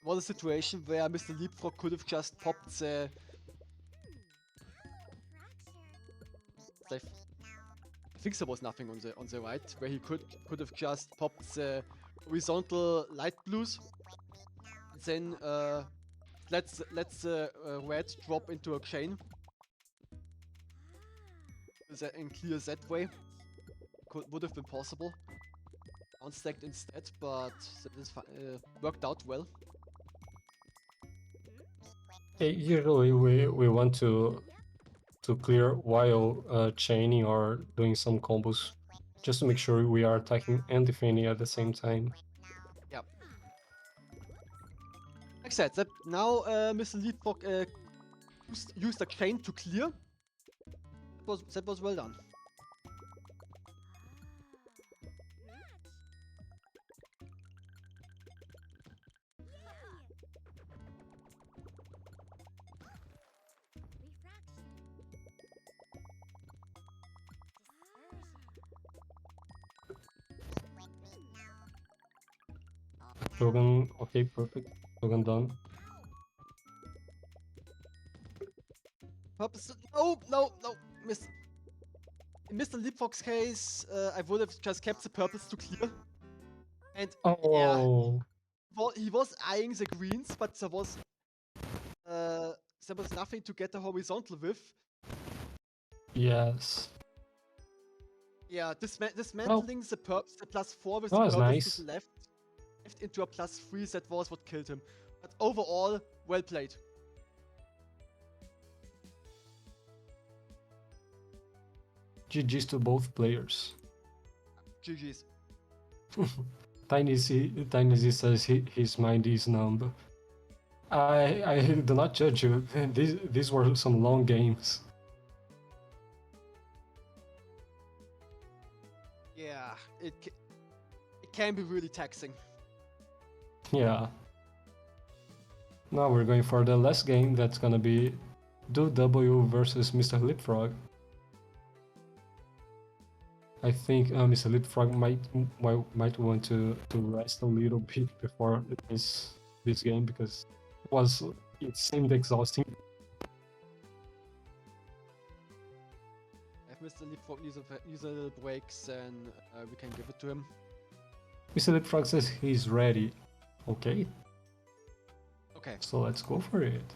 Was a situation where Mr. Leapfrog could have just popped the. I think there was nothing on the right, where he could have just popped the horizontal light blues, and then let's the red drop into a chain, and clear that way. Would have been possible. Unstacked instead, but this worked out well. Usually we want to clear while chaining or doing some combos, just to make sure we are attacking and defending at the same time. Yep. Like I said, now Mr. Leapfrog used the chain to clear. That was well done. Shogun, okay, perfect. Shogun done. Purpose. No, no, no. In Mr. Leapfrog's case, I would have just kept the purples to clear. And yeah, Oh, well, he was eyeing the greens, but uh, there was nothing to get the horizontal with. yes. Yeah, Well, dismantling the +4 with that the was purples to nice. the left into a +3. That was what killed him. But overall, well played. GG's to both players. GG's. Tiny Z says his mind is numb. I do not judge you. These were some long games. Yeah, it can be really taxing. Yeah. Now we're going for the last game. That's gonna be W versus Mr. Lipfrog. I think Mr. Lipfrog might want to rest a little bit before this game because it seemed exhausting. If Mr. Leapfrog needs a little break, then we can give it to him. Mr. Lipfrog says he's ready. Okay, Okay. so let's go for it.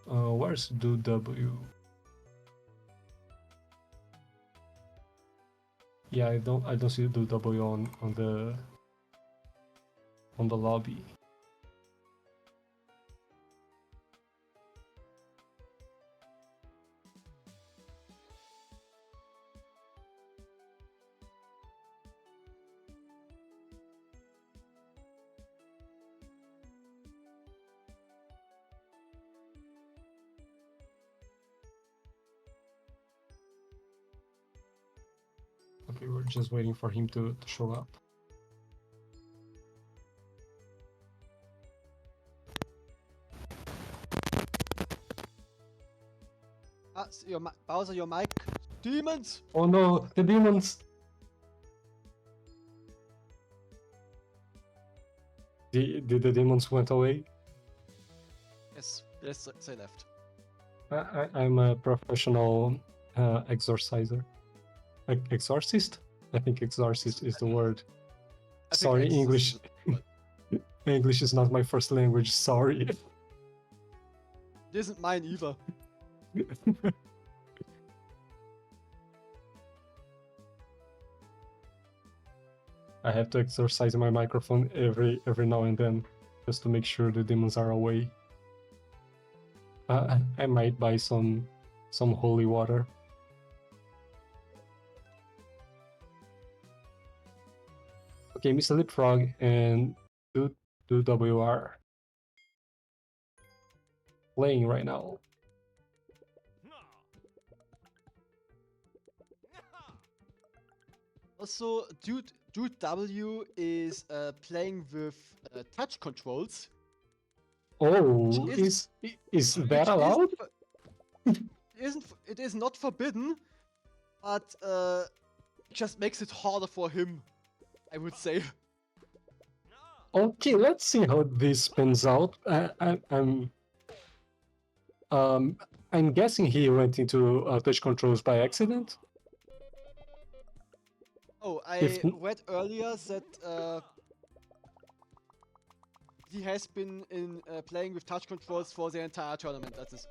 Where's W? Yeah, I don't see W on the lobby. Okay, we're just waiting for him to show up. Bowser, your mic. Demons! Oh no, the demons! Did the demons went away? Yes, they left. I'm a professional exorciser. Exorcist? I think exorcist is the word. I think Sorry, exorcism English. is the word. English is not my first language. Sorry. It isn't mine either. I have to exercise my microphone every now and then, just to make sure the demons are away. I might buy some holy water. Okay, Mr. Lipfrog and WR playing right now. Also, Dude W is playing with touch controls. Oh, Which is that which allowed? it is not forbidden, but it just makes it harder for him, I would say. Okay, let's see how this spins out. I'm guessing he went into touch controls by accident. Oh, If I read earlier that he has been playing with touch controls for the entire tournament. That is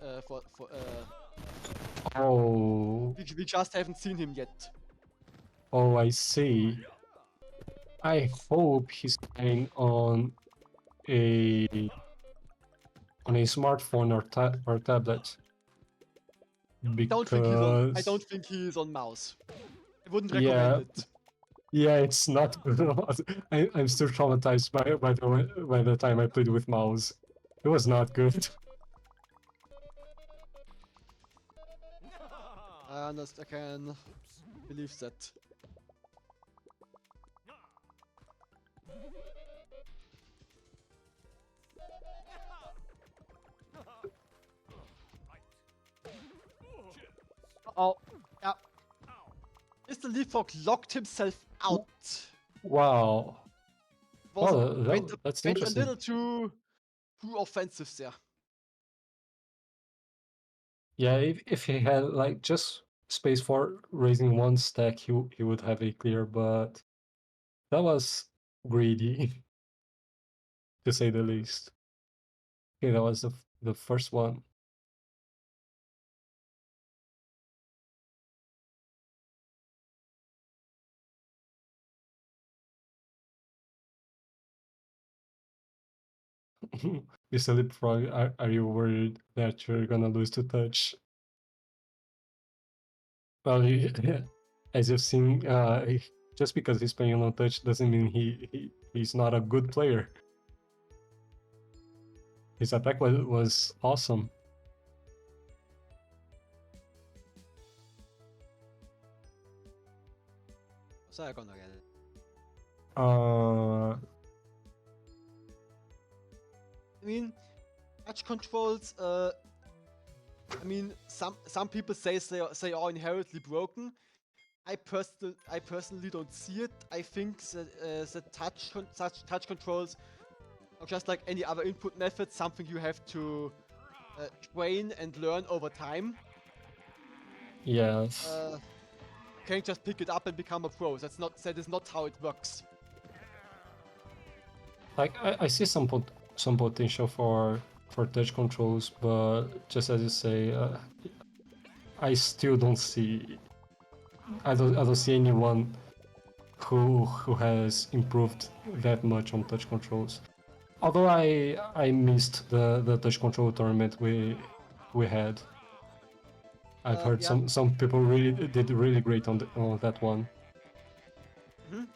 oh, we just haven't seen him yet. oh, I see. I hope he's playing on a smartphone or tablet. Don't think he's on. I Because don't think he is on mouse. I wouldn't yeah, recommend it. yeah, it's not good. I'm still traumatized by the time I played with mouse. It was not good. I understand. I can believe that. Oh, yeah. Mr. Leapfrog locked himself out. Wow. Was Oh, went, that's went a interesting. little too offensive there. Yeah, if he had like just space for raising one stack, he would have a clear, but that was greedy, to say the least. Okay, that was the first one. Mr. Leapfrog, are you worried that you're gonna lose to touch? Well, as you've seen, just because he's playing on touch doesn't mean he's not a good player. His attack was awesome. So I'm gonna get it. Uh, I mean, touch controls. I mean, some people say they are inherently broken. I personally don't see it. I think that the touch controls are just like any other input method, something you have to train and learn over time. yes. Can't just pick it up and become a pro. That is not how it works. Like I see some potential for touch controls, but just as you say, I still don't see. I don't see anyone who has improved that much on touch controls. Although I missed the touch control tournament we had. I've heard Yeah. some people really did really great on that one. Mhm.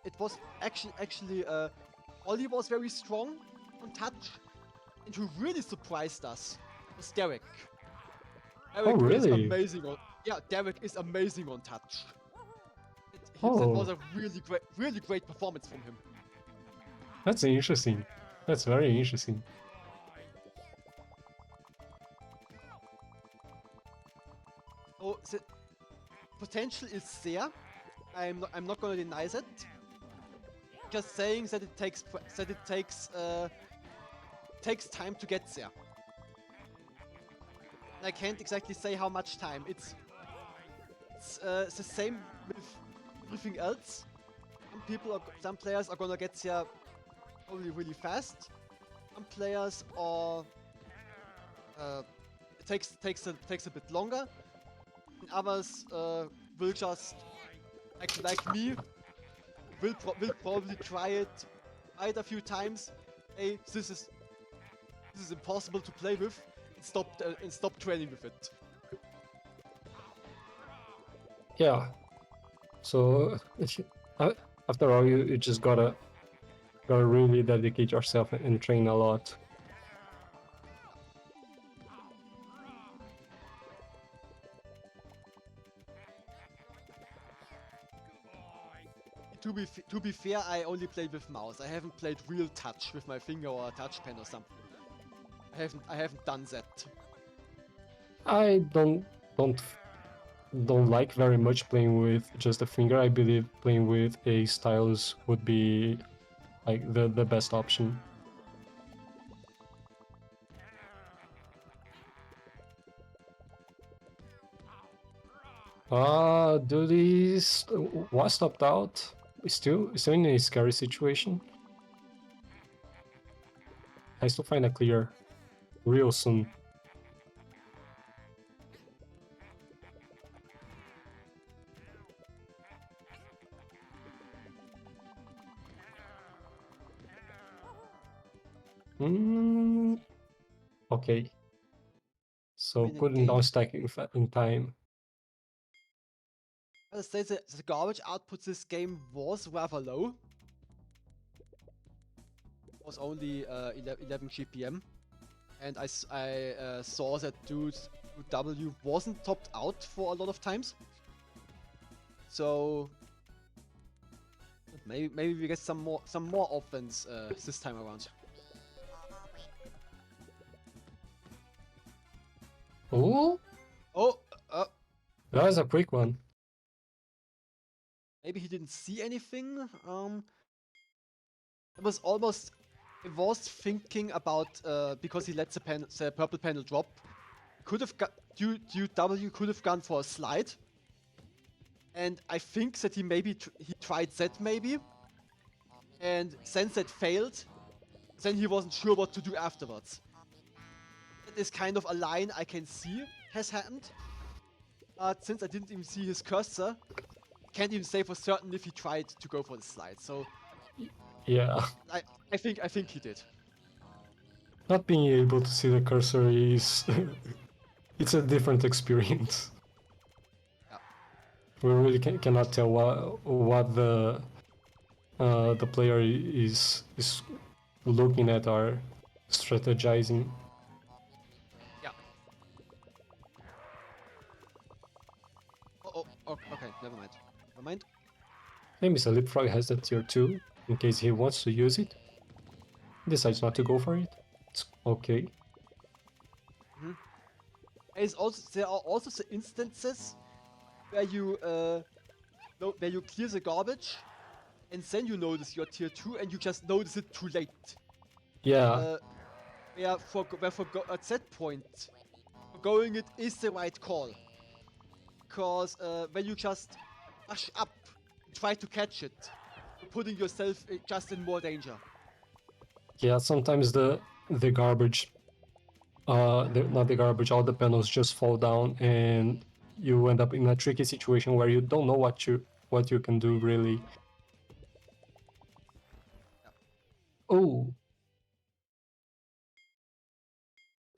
It was actually Ollie was very strong on touch, and who really surprised us was Derek. Oh Derek is really? amazing on Derek is amazing on touch. That was Oh, a really great performance from him. that's interesting. That's very interesting. So the potential is there. I'm not gonna deny that. Just saying that takes time to get there. And I can't exactly say how much time. It's the same with everything else. Some players are gonna get there probably really fast. Some players are it takes a bit longer. And others will just like me will probably try it a few times. Hey, this is impossible to play with, and stop training with it. Yeah. So uh, after all, you just gotta really dedicate yourself and train a lot. To be fair, I only played with mouse. I haven't played real touch with my finger or a touch pen or something. I haven't done that. I don't don't like very much playing with just a finger. I believe playing with a stylus would be like the best option. Duties was stopped out. Still in a scary situation. Has to find a clear real soon. Mm, okay. So In a cooling game, down stack in time. I would say the garbage output this game was rather low. It was only 11 GPM, and I saw that dude's W wasn't topped out for a lot of times. So maybe we get some more offense this time around. Oh, Oh, That was a quick one. Maybe he didn't see anything. It was almost. I was thinking about because he let the purple panel drop. Could have got DW could have gone for a slide, and I think that he maybe he tried that maybe, and since that failed, then he wasn't sure what to do afterwards. That is kind of a line I can see has happened. But since I didn't even see his cursor, can't even say for certain if he tried to go for the slide. So Yeah. I think he did. Not being able to see the cursor is it's a different experience. Yeah. We really cannot tell what the player is looking at or strategizing. Yeah. Okay, never mind. Never mind. Hey, Mr. Leapfrog has that tier 2 in case he wants to use it. Decides not to go for it. It's okay. There are also the instances where you where you clear the garbage, and then you notice your tier 2, and you just notice it too late. Yeah. At that point, going it is the right call. Because when you just rush up, try to catch it, you're putting yourself just in more danger. Yeah, sometimes the garbage not the garbage, all the panels just fall down and you end up in a tricky situation where you don't know what you can do really. Oh,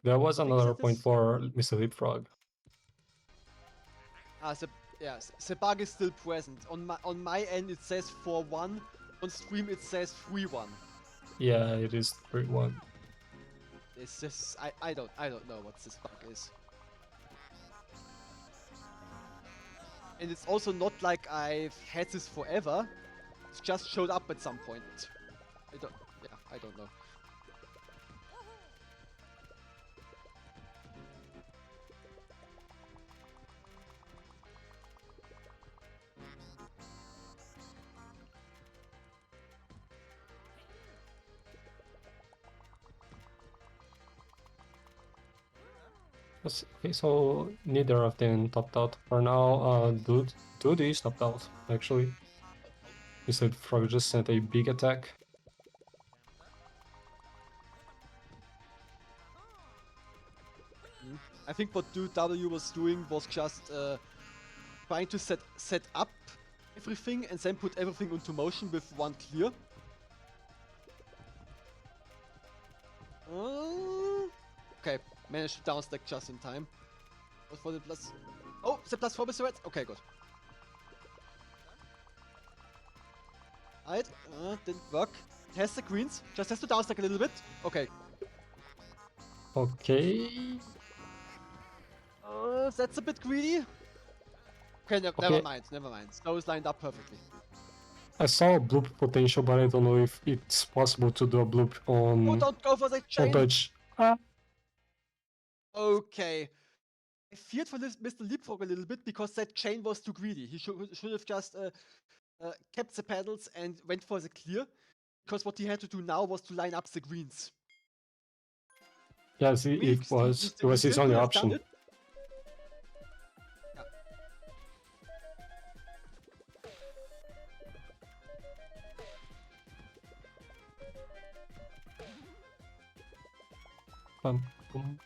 there was I think another that point is. for Mr. Leapfrog. The bug is still present. On my end it says 4-1. On stream it says 3-1. Yeah, it is 3-1. It's just I don't know what this bug is. And it's also not like I've had this forever. It's just showed up at some point. I don't know. Okay, so neither of them topped out for now. Dude is topped out actually. Mr. Leapfrog just sent a big attack. I think what W was doing was just trying to set up everything and then put everything into motion with one clear. Okay, managed to downstack just in time. What for the plus? Oh, the plus 4 Mr. Red. Okay, good. Alright, didn't work. Has the greens, just has to downstack a little bit. Okay. Okay. That's a bit greedy. Okay, never mind, never mind. Those lined up perfectly. I saw a bloop potential, but I don't know if it's possible to do a bloop on Oh, don't go for the chain! touch. Okay. I feared for this Mr. Leapfrog a little bit because that chain was too greedy. He should have just kept the pedals and went for the clear. Because what he had to do now was to line up the greens. Yes, I mean, it was his still only could have done option. it. Yeah. Bum, bum.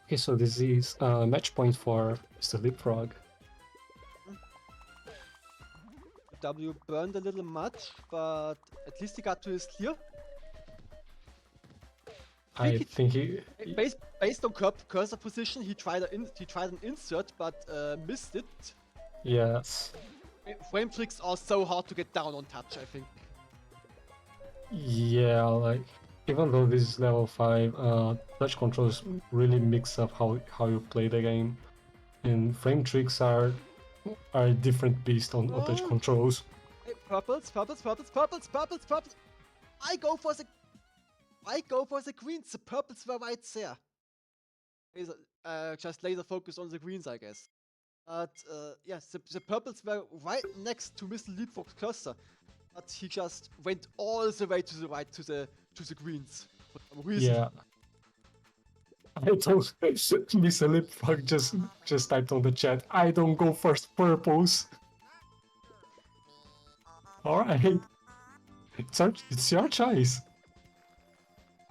Okay, so this is match point for Mr. Leapfrog. W burned a little much, but at least he got to his clear. I think he Based on cursor position, he tried an insert, but missed it. yes. Frame tricks are so hard to get down on touch, I think. Yeah, like even though this is level 5, touch controls really mix up how you play the game, and frame tricks are a different beast on touch Oh. controls. Hey, purples. I go for the greens. The purples were right there. Just laser focus on the greens, I guess. But yes, the purples were right next to Mr. Leapfrog's cursor, but he just went all the way to the right to the greens for some reason. Yeah. I told Mr. Lipfuck just typed on the chat, I don't go first purples. Alright. It's your choice.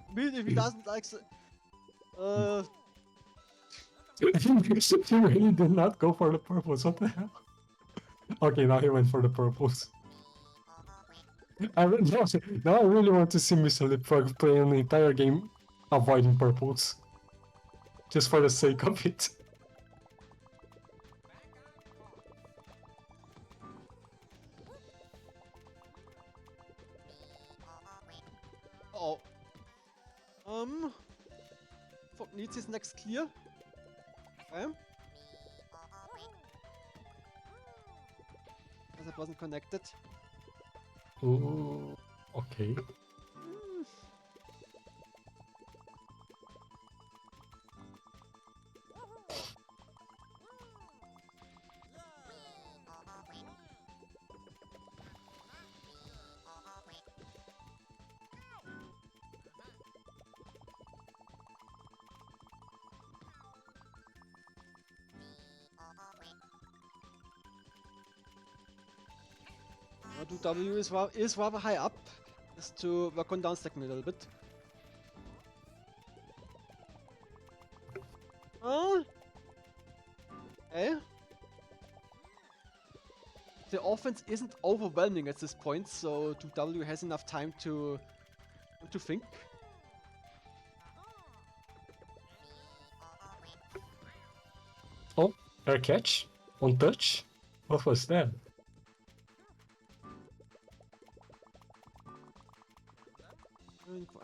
I mean, if he doesn't like the He really did not go for the purples, what the hell? Okay, now he went for the purples. Now I really want to see Mr. Lipfrog play an entire game avoiding purples. Just for the sake of it. oh Fog needs his next clear. Okay. As it wasn't connected. Ooh, okay. W is rather high up, just to work on downstacking a little bit. Oh, okay. The offense isn't overwhelming at this point, so 2W has enough time to think. Oh, air catch? On touch? What was that?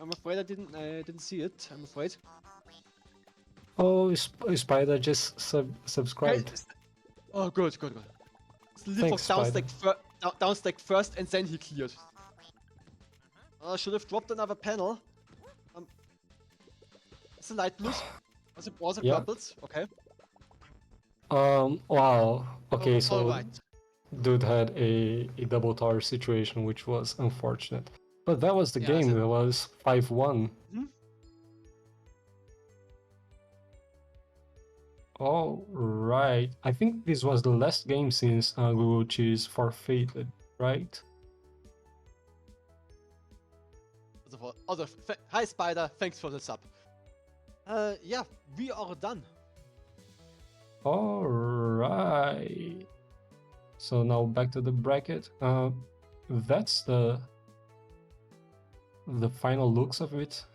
I'm afraid I didn't see it. I'm afraid. Oh, Spider just subscribed. Okay. Oh, good. Thanks, Spider. Downstacked first, and then he cleared. Should have dropped another panel. It's a light blues. Was it Yeah. purples? Okay. Wow. Okay, so Alright. dude had a double tower situation, which was unfortunate. But that was the Yeah, game. so- It was 5-1. Mhm. All right. I think this was the last game since Google Cheese forfeited, right? Hi Spider, thanks for the sub. Yeah, we are done. All right. So now back to the bracket. That's the final looks of it.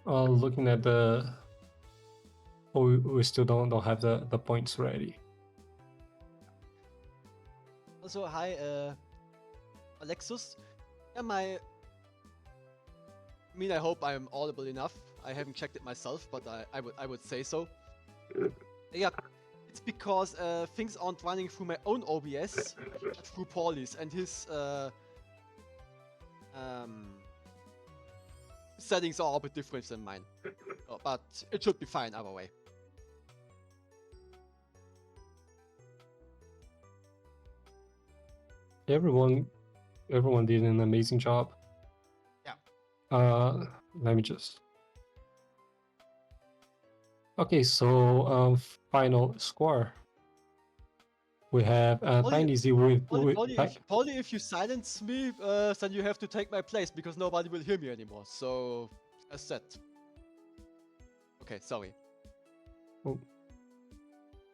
Looking at the, we still don't have the points ready. Also, hi Alexus. Yeah, I hope I'm audible enough. I haven't checked it myself, but I would say so. Yeah, it's because things aren't running through my own OBS, but through Paulie's, and his settings are a bit different than mine. But it should be fine either way. Everyone did an amazing job. Yeah. Let me just. Okay, so final score. We have Tiny Z with. Paulie, if you silence me, then you have to take my place because nobody will hear me anymore. So, as said. Okay, sorry. Oh,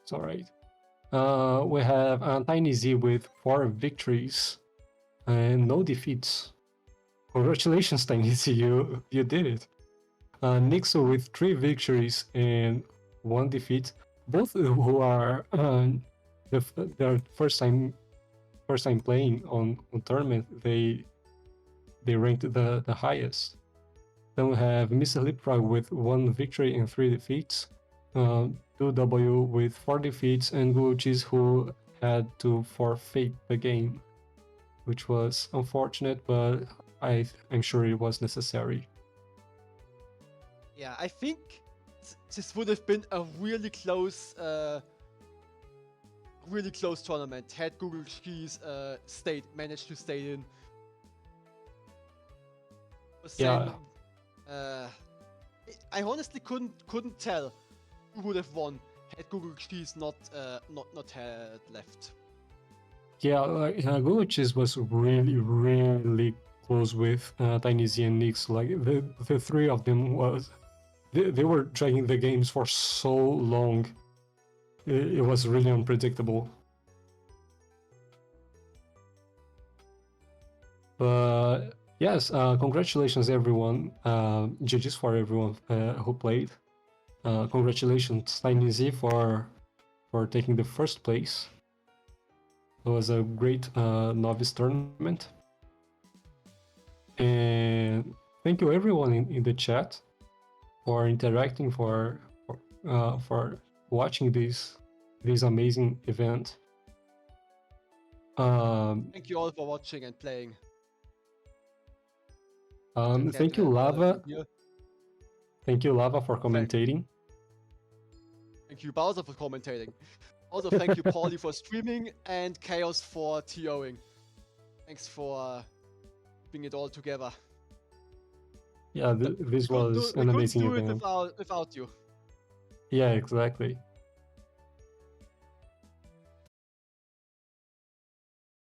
it's alright. We have Tiny Z with 4 victories and no defeats. Congratulations, Tiny Z, you did it. Nixo with 3 victories and 1 defeat. Both who are their first time playing on tournament. They ranked the highest. Then we have Mr. Leapfrog with 1 victory and 3 defeats. 2W with 4 defeats, and Gucci's who had to forfeit the game, which was unfortunate, but I'm sure it was necessary. Yeah, I think this would have been a really close tournament had Google Keys managed to stay in. But Yeah. then, I honestly couldn't tell who would have won had Google Keys not had left. Yeah, Gucci's was really close with Tiny Z and Nix. Like the three of them was they were dragging the games for so long. It was really unpredictable. But yes, congratulations everyone. GG's for everyone who played. Congratulations Tiny Z for taking the first place. It was a great novice tournament. And thank you everyone in the chat for interacting, for watching this amazing event. Thank you all for watching and playing. Thank you, Lava. Thank you, Lava, for commentating. Thank you, Bowser, for commentating. Also, thank you, Paulie, for streaming, and Chaos for TOing. Thanks for keeping it all together. Yeah, this was an amazing event. Without you. Yeah, exactly.